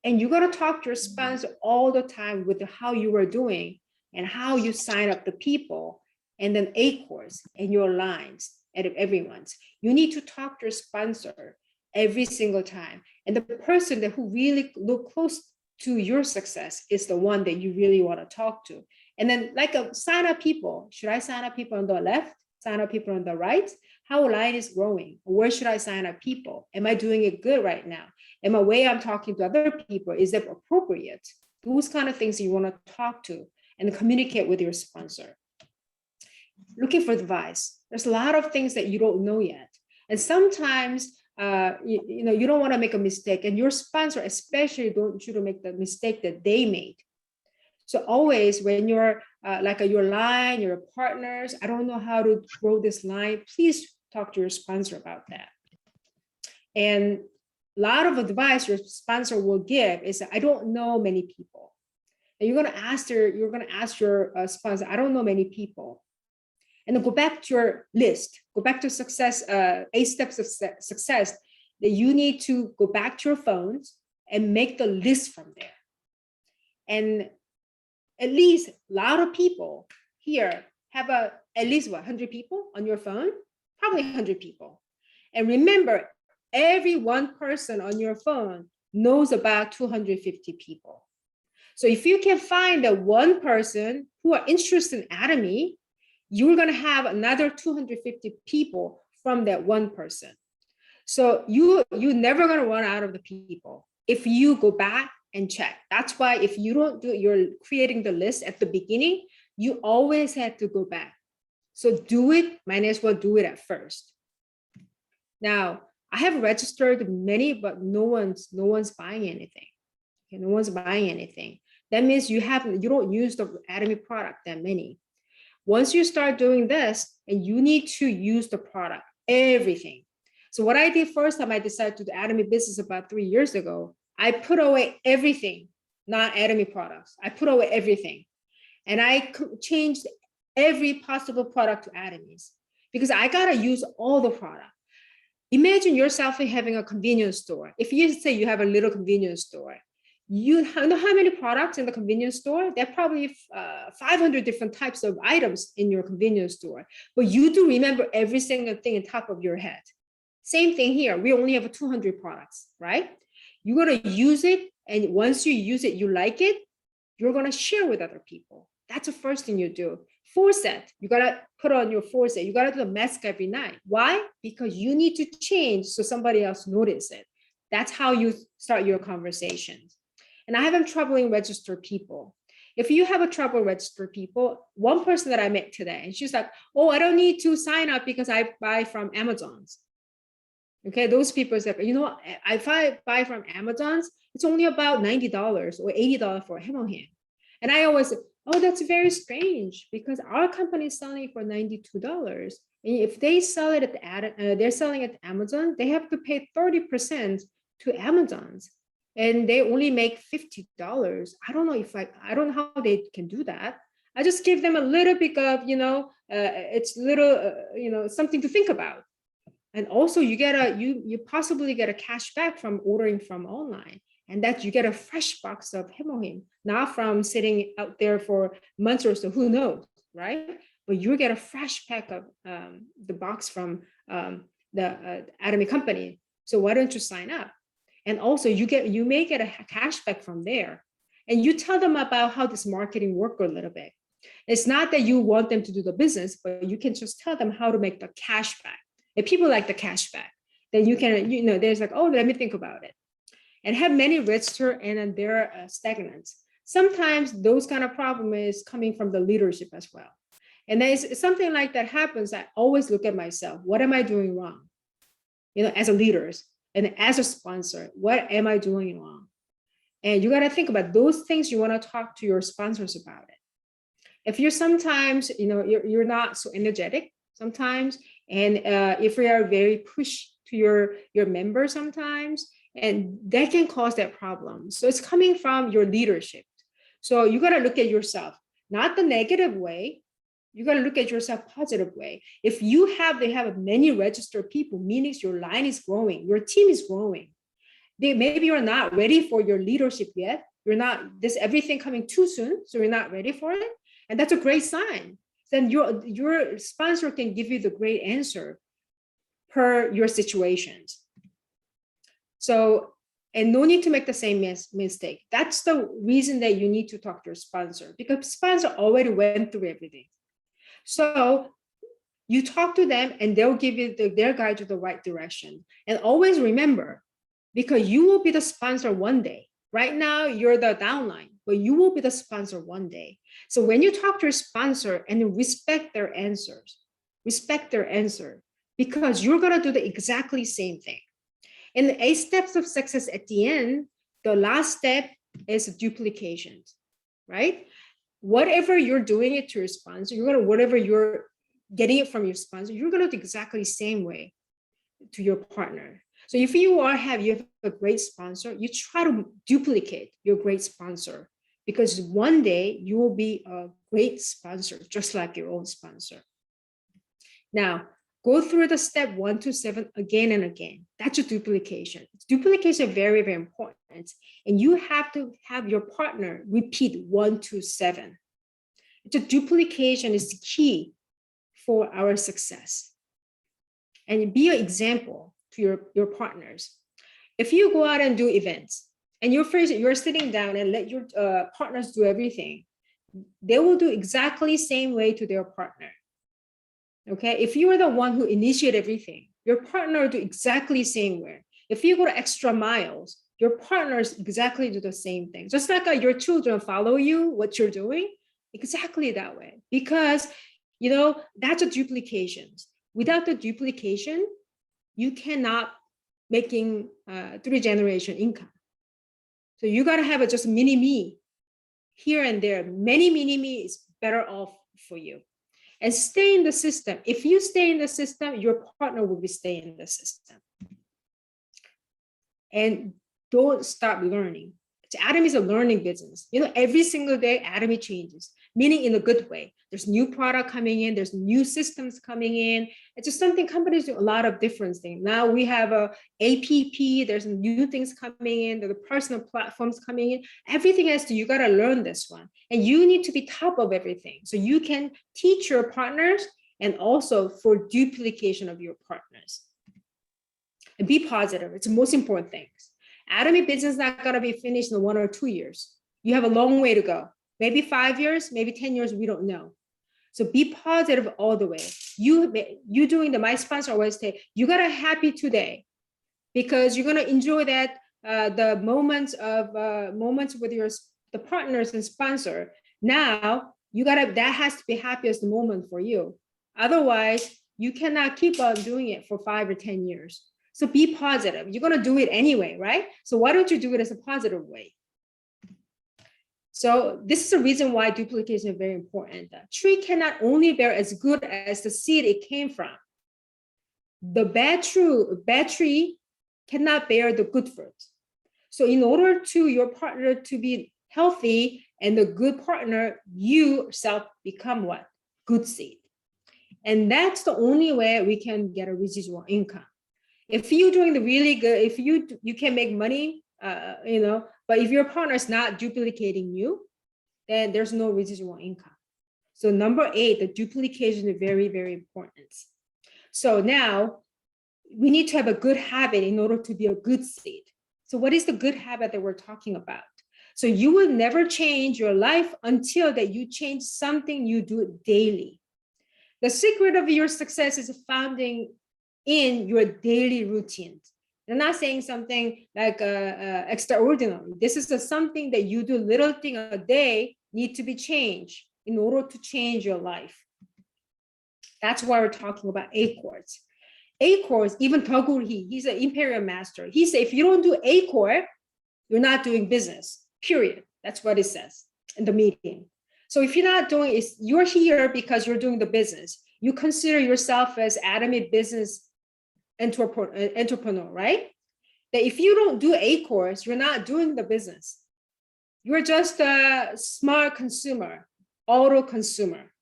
And you're going to talk to your sponsor all the time with how you are doing and how you sign up the people, and then A-course and your lines and everyone's. You need to talk to your sponsor every single time. And the person who really look close to your success is the one that you really want to talk to. And then sign up people. Should I sign up people on the left? Sign up people on the right? How line is growing? Where should I sign up people? Am I doing it good right now? And my way I'm talking to other people, is that appropriate? Those kind of things you want to talk to and communicate with your sponsor. Looking for advice. There's a lot of things that you don't know yet. And sometimes you don't want to make a mistake, and your sponsor especially don't want you to make the mistake that they made. So always when you're your line, your partners, I don't know how to grow this line, please talk to your sponsor about that. And a lot of advice your sponsor will give is, I don't know many people. And you're going to ask your sponsor, I don't know many people. And then go back to your list, go back to success, 8 steps of success, that you need to go back to your phones and make the list from there. And at least a lot of people here have at least 100 people on your phone, probably 100 people. And remember, every one person on your phone knows about 250 people. So if you can find that one person who are interested in Atomy, you're going to have another 250 people from that one person. So you're never going to run out of the people if you go back and check. That's why if you don't do, you're creating the list at the beginning, you always have to go back. So do it, might as well do it at first. Now, I have registered many, but no one's buying anything. Okay, no one's buying anything. That means you don't use the Atomy product that many. Once you start doing this, and you need to use the product, everything. So what I did first time I decided to do Atomy business about 3 years ago, I put away everything, not Atomy products. I put away everything. And I changed every possible product to Atomy's because I gotta use all the product. Imagine yourself having a convenience store. If you say you have a little convenience store, you know how many products in the convenience store? There are probably 500 different types of items in your convenience store, but you do remember every single thing on top of your head. Same thing here. We only have 200 products, right? You're going to use it. And once you use it, you like it, you're going to share with other people. That's the first thing you do. Foresight, you got to put on your foresight. You got to do the mask every night. Why? Because you need to change so somebody else notice it. That's how you start your conversations. And I have trouble in register people. If you have a trouble register people, one person that I met today, and she's like, oh, I don't need to sign up because I buy from Amazon's. Okay, those people say, you know, if I buy from Amazon's, it's only about $90 or $80 for a hemorrhage. And I always say, oh, that's very strange because our company is selling it for $92. And if they sell it at they're selling it at Amazon, they have to pay 30% to Amazon's, and they only make $50. I don't know if I don't know how they can do that. I just give them a little bit of, it's little, something to think about. And also you get you possibly get a cash back from ordering from online, and that you get a fresh box of hemorrhage, not from sitting out there for months or so, who knows, right? But you get a fresh pack of the box from the Atomy company. So why don't you sign up? And also you may get a cash back from there. And you tell them about how this marketing works a little bit. It's not that you want them to do the business, but you can just tell them how to make the cash back. If people like the cash back, then you can, there's like, oh, let me think about it. And have many register and then they're stagnant. Sometimes those kind of problem is coming from the leadership as well. And then it's something like that happens, I always look at myself. What am I doing wrong? As a leader and as a sponsor, what am I doing wrong? And you got to think about those things you want to talk to your sponsors about it. If you're sometimes, you're not so energetic sometimes, and if we are very push to your members sometimes, and that can cause that problem. So it's coming from your leadership. So you got to look at yourself, not the negative way. You got to look at yourself positive way. If they have many registered people, meaning your line is growing, your team is growing. Maybe you're not ready for your leadership yet. You're not, everything coming too soon, so you're not ready for it. And that's a great sign. Then your sponsor can give you the great answer per your situations. So, and no need to make the same mistake. That's the reason that you need to talk to your sponsor, because sponsor already went through everything. So you talk to them and they'll give you their guide to the right direction. And always remember, because you will be the sponsor one day. Right now, you're the downline, but you will be the sponsor one day. So when you talk to your sponsor and respect their answers, because you're going to do the exactly same thing. In the 8 steps of success at the end, the last step is duplication, right? Whatever you're doing it to your sponsor, whatever you're getting it from your sponsor, you're going to do exactly the same way to your partner. So if you have a great sponsor, you try to duplicate your great sponsor, because one day you will be a great sponsor, just like your own sponsor. Now, go through the step 1 to 7 again and again. That's a duplication. Duplication is very, very important. And you have to have your partner repeat 1 to 7. The duplication is the key for our success. And be an example to your partners. If you go out and do events and you're sitting down and let your partners do everything, they will do exactly same way to their partner. Okay, if you are the one who initiate everything, your partner will do exactly same way. If you go to extra miles, your partners exactly do the same thing. Just like your children follow you, what you're doing, exactly that way. Because, that's a duplication. Without the duplication, you cannot making 3-generation income. So you got to have a just mini me here and there. Many mini me is better off for you. And stay in the system. If you stay in the system, your partner will be staying in the system. And don't stop learning. Atomy is a learning business. You know, every single day, Atomy changes, meaning in a good way. There's new product coming in. There's new systems coming in. It's just something companies do a lot of different things. Now we have a APP. There's new things coming in. There are personal platforms coming in. Everything has to, you got to learn this one. And you need to be top of everything. So you can teach your partners and also for duplication of your partners. And be positive. It's the most important thing. Atomy business is not going to be finished in 1 or 2 years. You have a long way to go. Maybe 5 years, maybe 10 years, we don't know. So be positive all the way. You doing the My Sponsor always say, you got to happy today because you're going to enjoy that the moments with the partners and sponsor. Now that has to be happiest moment for you. Otherwise, you cannot keep on doing it for 5 or 10 years. So be positive. You're going to do it anyway, right? So why don't you do it as a positive way? So this is the reason why duplication is very important. The tree cannot only bear as good as the seed it came from. The bad tree cannot bear the good fruit. So in order to your partner to be healthy and a good partner, you yourself become what? Good seed. And that's the only way we can get a residual income. If you're doing the really good, if you can make money, but if your partner is not duplicating you, then there's no residual income. So number 8, the duplication is very, very important. So now we need to have a good habit in order to be a good seed. So what is the good habit that we're talking about? So you will never change your life until that you change something you do daily. The secret of your success is founding in your daily routines. They're not saying something like extraordinary. This is something that you do, little thing a day need to be changed in order to change your life. That's why we're talking about A-Chords. A-Chords, even Tagurhi, he's an imperial master. He said, if you don't do A-Chord, you're not doing business, period. That's what it says in the meeting. So if you're not doing it, you're here because you're doing the business. You consider yourself as Atomy business entrepreneur, right? That if you don't do A-Chords, you're not doing the business. You're just a smart consumer, auto consumer.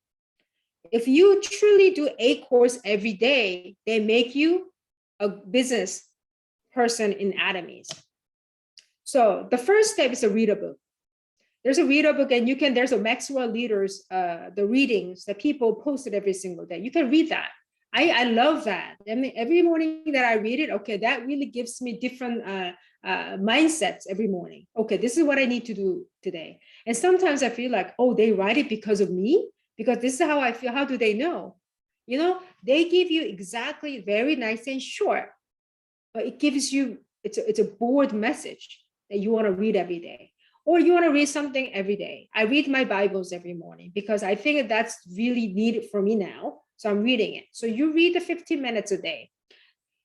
If you truly do A-Chords every day, they make you a business person in Atomies. So the first step is to read a book. There's a read a book, and there's a Maxwell Leaders, the readings that people posted every single day. You can read that. I love that. I mean, every morning that I read it, okay, that really gives me different mindsets every morning. Okay, this is what I need to do today. And sometimes I feel like, oh, they write it because of me, because this is how I feel. How do they know? You know, they give you exactly very nice and short, but it gives you, it's a board message that you want to read every day. Or you want to read something every day. I read my Bibles every morning because I think that's really needed for me now. So I'm reading it. So you read the 15 minutes a day.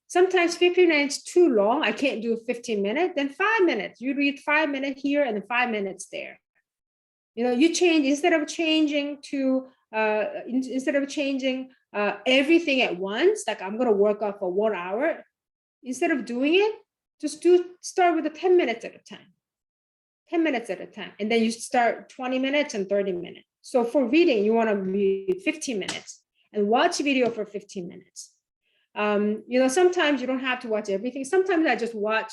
Sometimes 15 minutes too long. I can't do 15 minutes. Then 5 minutes. You read 5 minutes here and 5 minutes there. You know, you change instead of changing everything at once. Like I'm going to work out for 1 hour. Instead of doing it, just start with the 10 minutes at a time. 10 minutes at a time. And then you start 20 minutes and 30 minutes. So for reading, you want to read 15 minutes and watch video for 15 minutes. You know, sometimes you don't have to watch everything. Sometimes I just watch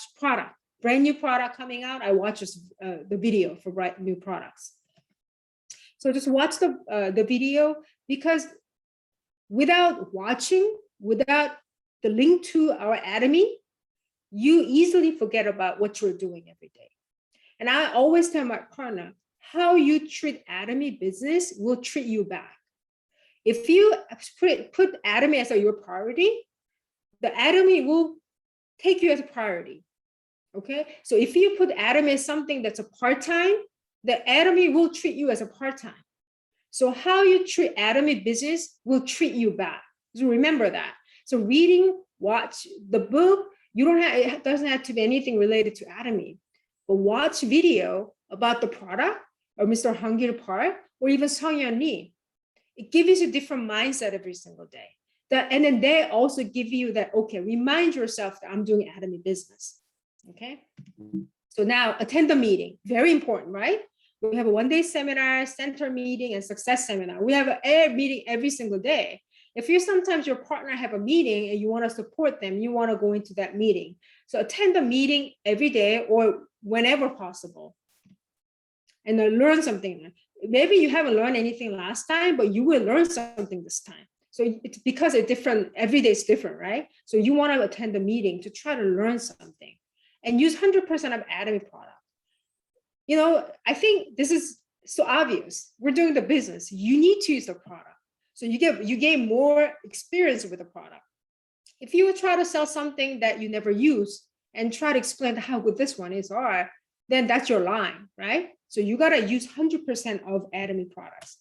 brand new product coming out. I watch the video for new products. So just watch the video, because without the link to our Atomy, you easily forget about what you're doing every day. And I always tell my partner, how you treat Atomy business will treat you back. If you put Atomy as your priority, the Atomy will take you as a priority. Okay. So if you put Atomy as something that's a part-time, the Atomy will treat you as a part-time. So how you treat Atomy business will treat you back. So remember that. So reading, watch the book, it doesn't have to be anything related to Atomy. but watch video about the product or Mr. Hangil Park or even Sungyeon Lee. It gives you a different mindset every single day. And then they also give you that, okay, remind yourself that I'm doing Atomy business. Okay. So now attend the meeting. Very important, right? We have a one-day seminar, center meeting, and success seminar. We have a meeting every single day. If you sometimes your partner have a meeting and you want to support them, you want to go into that meeting. So attend the meeting every day or whenever possible. And then learn something. Maybe you haven't learned anything last time, but you will learn something this time. So it's because it's different, every day is different, right? So you want to attend the meeting to try to learn something and use 100% of Atomy product. You know, I think this is so obvious. We're doing the business. You need to use the product. So you gain more experience with the product. If you try to sell something that you never use and try to explain how good this one is, or then that's your line, right? So you got to use 100% of Atomy products.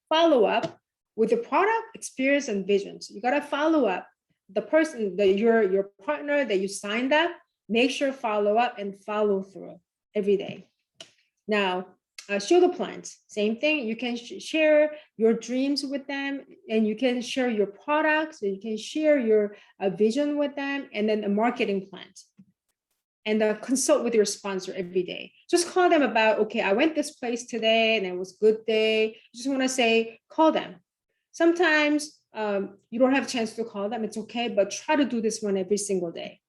Follow up with the product, experience, and visions. You got to follow up the person that your partner that you signed up. Make sure follow up and follow through every day. Now, show the plans. Same thing. You can share your dreams with them, and you can share your products. And you can share your vision with them, and then the marketing plans. And consult with your sponsor every day. Just call them about, okay, I went this place today and it was a good day. You just want to say, call them. Sometimes you don't have a chance to call them. It's okay, but try to do this one every single day.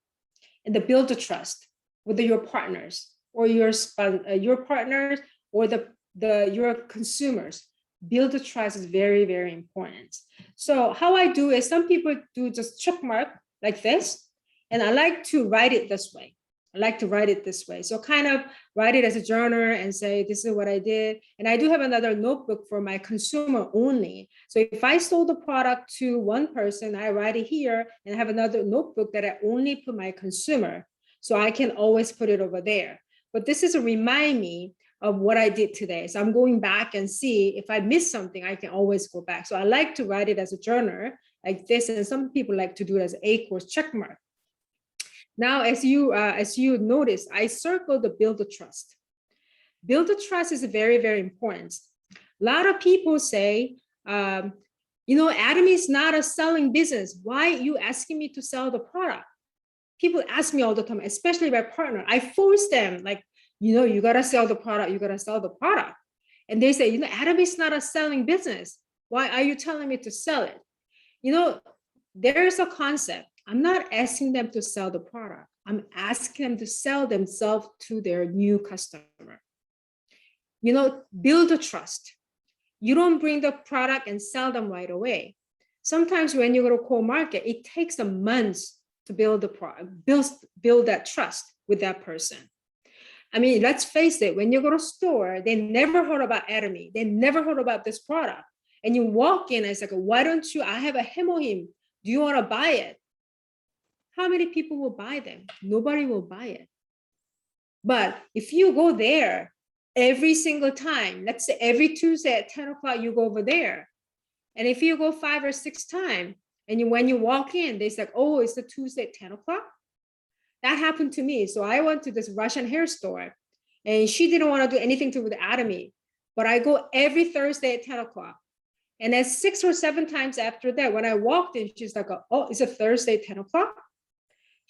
And to build the trust with your partners or your partners or your consumers. Build the trust is very, very important. So how I do is some people do just check mark like this, and I like to write it this way. So kind of write it as a journal and say, this is what I did. And I do have another notebook for my consumer only. So if I sold the product to one person, I write it here and I have another notebook that I only put my consumer. So I can always put it over there. But this is a remind me of what I did today. So I'm going back and see if I missed something, I can always go back. So I like to write it as a journal like this. And some people like to do it as a course check mark. Now, as you notice, I circled the build the trust. Build the trust is very, very important. A lot of people say, you know, Atomy is not a selling business. Why are you asking me to sell the product? People ask me all the time, especially my partner. I force them, like, you know, you got to sell the product. You got to sell the product. And they say, you know, Atomy is not a selling business. Why are you telling me to sell it? You know, there's a concept. I'm not asking them to sell the product. I'm asking them to sell themselves to their new customer. You know, build a trust. You don't bring the product and sell them right away. Sometimes when you go to core market, it takes them months to build the product, build that trust with that person. I mean, let's face it, when you go to store, they never heard about Atomy. They never heard about this product. And you walk in and it's like, why don't you, I have a hemoheme. Do you want to buy it? How many people will buy them? Nobody will buy it. But if you go there every single time, let's say every Tuesday at 10 o'clock, you go over there. And if you go 5 or 6 times, and when you walk in, they say, oh, it's a Tuesday at 10 o'clock. That happened to me. So I went to this Russian hair store and she didn't want to do anything to do with Atomy, but I go every Thursday at 10 o'clock. And then 6 or 7 times after that, when I walked in, she's like, oh, it's a Thursday at 10 o'clock.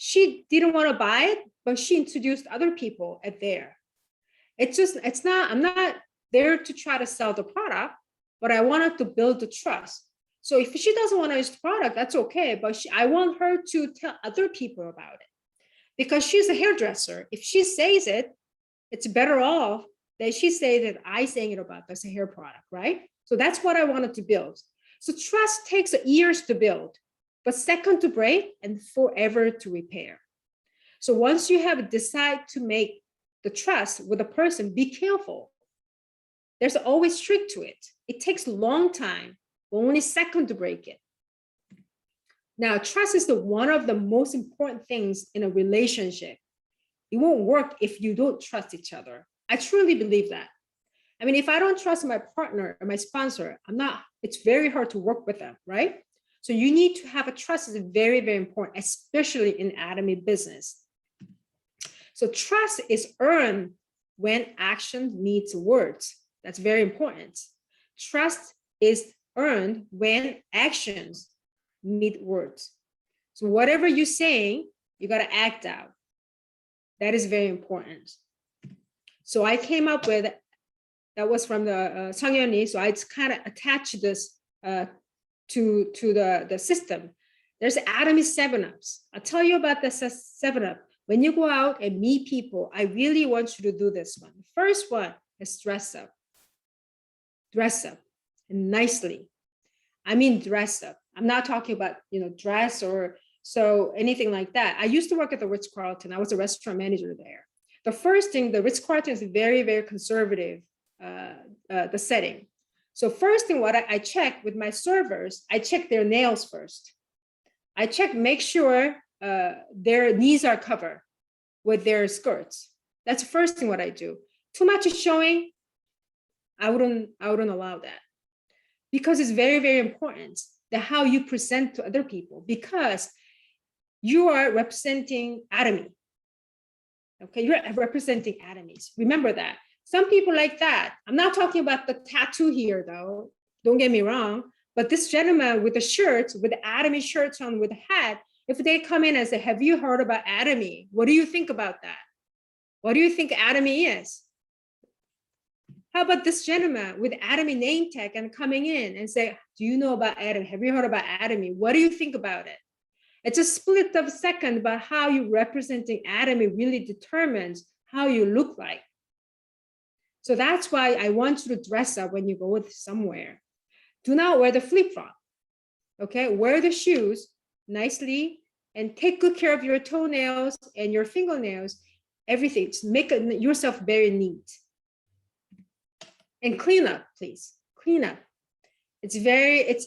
She didn't want to buy it, but she introduced other people at there. I'm not there to try to sell the product, but I wanted to build the trust. So if she doesn't want to use the product, that's okay. But I want her to tell other people about it because she's a hairdresser. If she says it, it's better off that she say that I saying it about that's a hair product, right? So that's what I wanted to build. So trust takes years to build, but second to break and forever to repair. So once you have decided to make the trust with a person, be careful. There's always trick to it. It takes a long time, but only second to break it. Now, trust is one of the most important things in a relationship. It won't work if you don't trust each other. I truly believe that. I mean, if I don't trust my partner or my sponsor, it's very hard to work with them, right? So you need to have a trust is very, very important, especially in Atomy business. So trust is earned when action meets words. That's very important. Trust is earned when actions meet words. So whatever you're saying, you got to act out. That is very important. So I came up with, that was from the Sang-Yeon-Lee, so I kind of attached this to the system. There's Atomy 7-Ups. I'll tell you about the 7-Up. When you go out and meet people, I really want you to do this one. The first one is dress up. Dress up and nicely. I mean, dress up. I'm not talking about, dress or so anything like that. I used to work at the Ritz-Carlton. I was a restaurant manager there. The first thing, the Ritz-Carlton is very, very conservative, the setting. So first thing, what I check with my servers, I check their nails first. I check, make sure their knees are covered with their skirts. That's the first thing what I do. Too much is showing, I wouldn't allow that. Because it's very, very important that how you present to other people, because you are representing Atomy. Okay, you're representing Atomies. Remember that. Some people like that. I'm not talking about the tattoo here though. Don't get me wrong. But this gentleman with the shirts, with the Atomy shirts on, with the hat, if they come in and say, have you heard about Atomy? What do you think about that? What do you think Atomy is? How about this gentleman with Atomy name tag and coming in and say, do you know about Atomy? Have you heard about Atomy? What do you think about it? It's a split of a second, but how you representing Atomy really determines how you look like. So that's why I want you to dress up when you go somewhere. Do not wear the flip-flop, okay? Wear the shoes nicely and take good care of your toenails and your fingernails, everything. Make yourself very neat. And clean up, please, clean up. It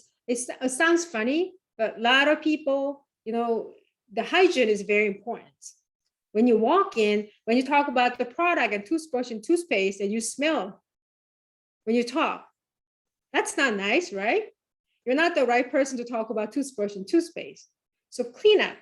sounds funny, but a lot of people, the hygiene is very important. When you walk in, when you talk about the product and toothbrush and toothpaste and you smell when you talk, that's not nice, right? You're not the right person to talk about toothbrush and toothpaste. So clean up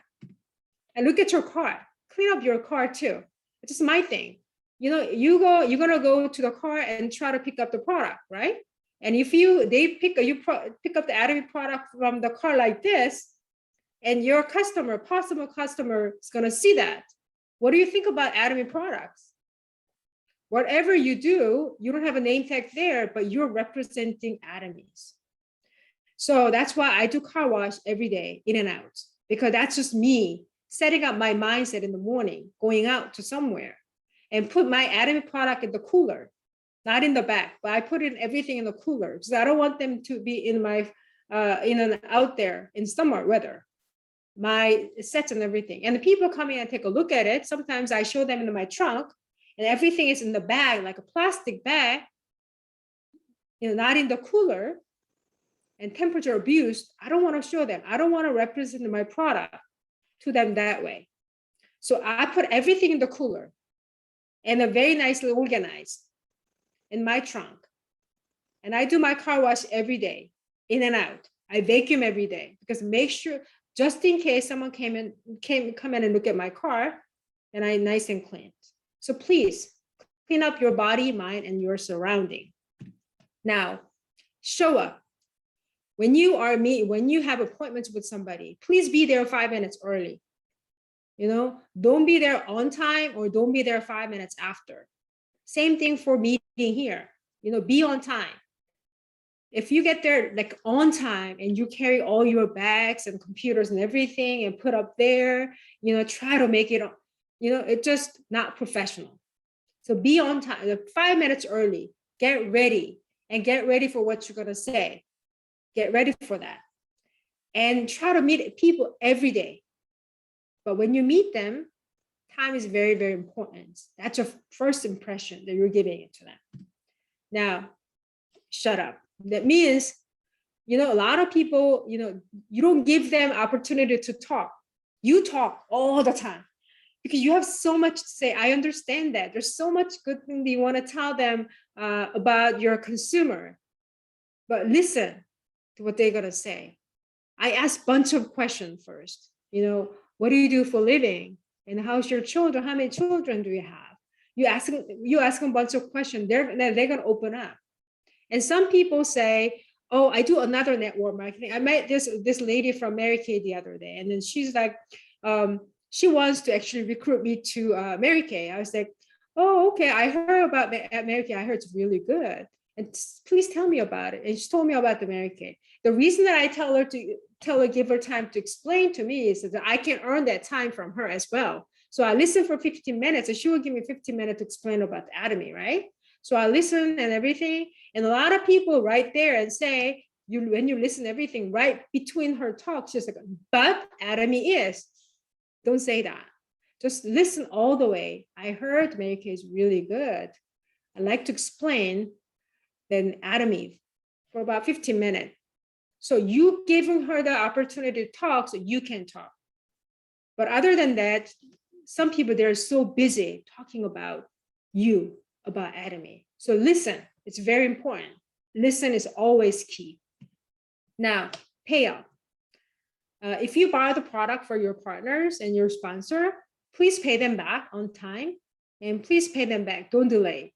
and look at your car. Clean up your car too. It's just my thing. You're gonna go to the car and try to pick up the product, right? And if you pick up the Atomy product from the car like this, and your possible customer is gonna see that. What do you think about Atomy products? Whatever you do, you don't have a name tag there, but you're representing Atomies. So that's why I do car wash every day, in and out, because that's just me setting up my mindset in the morning, going out to somewhere, and put my Atomy product in the cooler, not in the back, but I put in everything in the cooler because I don't want them to be in my in and out there in summer weather, my sets and everything. And the people come in and take a look at it. Sometimes I show them in my trunk, and everything is in the bag, like a plastic bag, not in the cooler, and temperature abused. I don't want to show them. I don't want to represent my product to them that way. So I put everything in the cooler and very nicely organized in my trunk. And I do my car wash every day, in and out. I vacuum every day because make sure, just in case someone come in and look at my car, and I nice and clean. So please clean up your body, mind, and your surrounding. Now, show up. When you have appointments with somebody, please be there 5 minutes early. Don't be there on time or don't be there 5 minutes after. Same thing for meeting here. Be on time. If you get there like on time and you carry all your bags and computers and everything and put up there, try to make it, it's just not professional. So be on time, 5 minutes early, get ready and get ready for what you're gonna say. Get ready for that. And try to meet people every day. But when you meet them, time is very, very important. That's your first impression that you're giving it to them. Now, shut up. That means, a lot of people, you don't give them opportunity to talk. You talk all the time because you have so much to say. I understand that. There's so much good thing that you want to tell them about your consumer. But listen to what they're going to say. I ask a bunch of questions first. What do you do for a living? And how's your children? How many children do you have? You ask them a bunch of questions. They're gonna open up. And some people say, oh, I do another network marketing. I met this lady from Mary Kay the other day, and then she's like, she wants to actually recruit me to Mary Kay. I was like, oh, okay. I heard about Mary Kay. I heard it's really good. And please tell me about it. And she told me about the Mary Kay. The reason that I give her time to explain to me is that I can earn that time from her as well. So I listen for 15 minutes, and she will give me 15 minutes to explain about the Atomy, right? So I listen and everything. And a lot of people right there and say, when you listen to everything right between her talks, she's like, but Atomy is. Don't say that. Just listen all the way. I heard Mary Kay is really good. I like to explain then Atomy for about 15 minutes. So you giving her the opportunity to talk so you can talk. But other than that, some people, they're so busy talking about you, about Atomy. So listen, it's very important. Listen is always key. Now, payoff. If you buy the product for your partners and your sponsor, please pay them back on time, and please pay them back. Don't delay,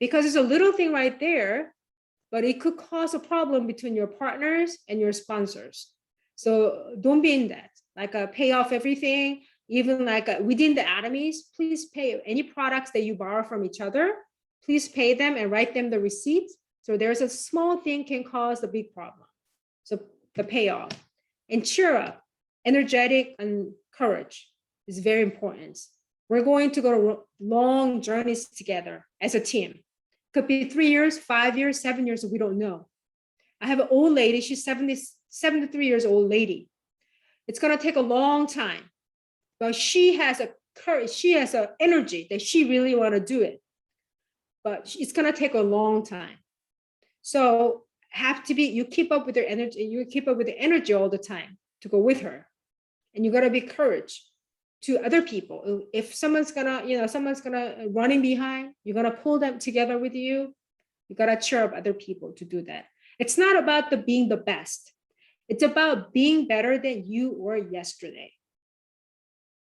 because it's a little thing right there, but it could cause a problem between your partners and your sponsors. So don't be in that. Like pay off everything, even like within the Atomies, please pay any products that you borrow from each other. Please pay them and write them the receipts. So there's a small thing can cause a big problem. So the payoff. And cheer up, energetic, and courage is very important. We're going to go to long journeys together as a team. Could be 3 years, 5 years, 7 years, we don't know. I have an old lady, she's 73 years old lady. It's gonna take a long time, but she has a courage, she has an energy that she really wanna do it. But it's gonna take a long time. So you keep up with their energy, you keep up with the energy all the time to go with her. And you gotta be courage to other people. If someone's gonna running behind, you're gonna pull them together with you. You gotta cheer up other people to do that. It's not about being the best. It's about being better than you were yesterday.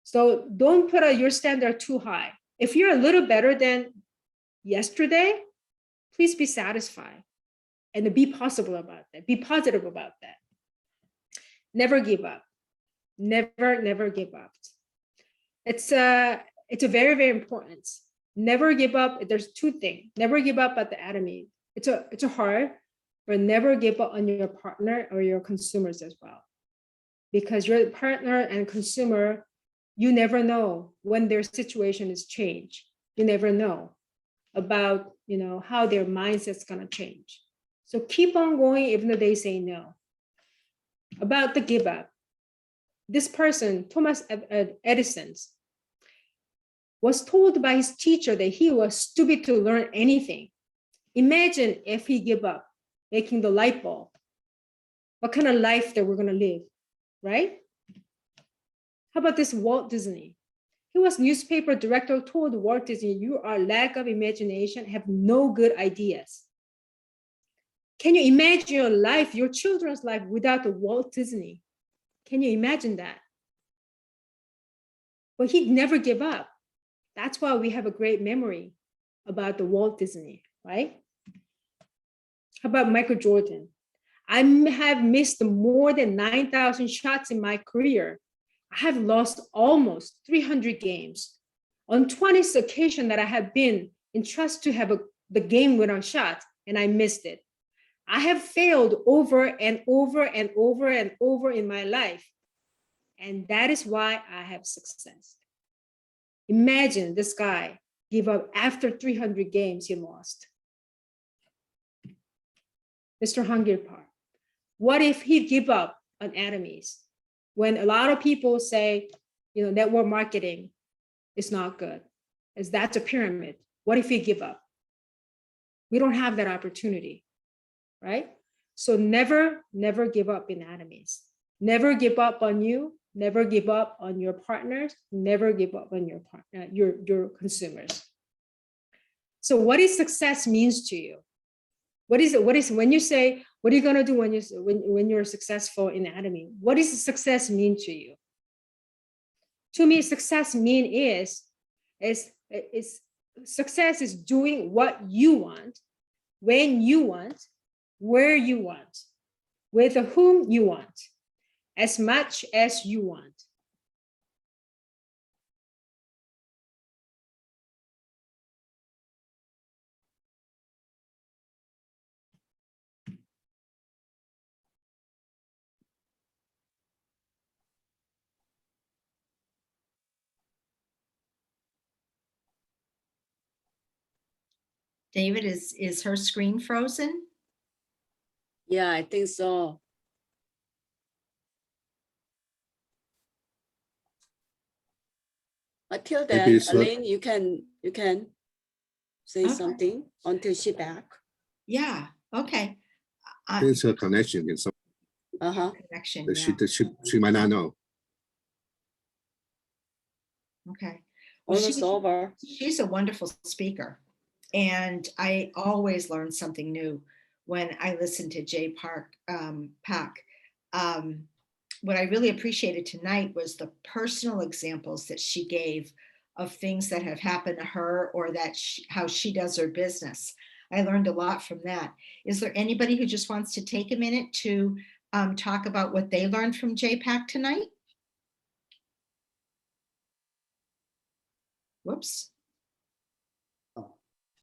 So don't put your standard too high. If you're a little better than yesterday, please be satisfied and be possible about that. Be positive about that. Never give up. Never give up. It's very, very important. Never give up. There's two things. Never give up at the Atomy. It's a hard, but never give up on your partner or your consumers as well. Because your partner and consumer, you never know when their situation is changed. You never know about how their mindset's gonna change. So keep on going even though they say no. About the give up. This person, Thomas Edison, was told by his teacher that he was stupid to learn anything. Imagine if he gave up making the light bulb. What kind of life that we're gonna live, right? How about this Walt Disney? He was newspaper director, told Walt Disney, you are lack of imagination, have no good ideas. Can you imagine your life, your children's life without the Walt Disney? Can you imagine that? But he never gave up. That's why we have a great memory about the Walt Disney, right? How about Michael Jordan? I have missed more than 9,000 shots in my career. I have lost almost 300 games. On 20 occasions that I have been entrusted to have the game winner shot, and I missed it. I have failed over and over and over and over in my life. And that is why I have success. Imagine this guy give up after 300 games he lost. Mr. Hungry Park. What if he give up on Atomies? When a lot of people say, network marketing is not good, as that's a pyramid. What if he give up? We don't have that opportunity, right? So never give up in Atomies. Never give up on you. Never give up on your partners. Never give up on your consumers. So what is success means to you? What is when you say, what are you gonna do when you're successful in Atomy? What does success mean to you? To me, success is success is doing what you want, when you want, where you want, with whom you want, as much as you want. David, is her screen frozen? Yeah, I think so. Until then, Maybe it's not- Elaine, you can say Okay. something until she back. Yeah, okay. It's a connection in some, Uh-huh. Connection, that yeah, she might not know. okay. Well, Almost over. she's a wonderful speaker, and I always learn something new when I listen to Jay Pak. What I really appreciated tonight was the personal examples that she gave of things that have happened to her, or that how she does her business. I learned a lot from that. Is there anybody who just wants to take a minute to talk about what they learned from Jay Pak tonight? Whoops.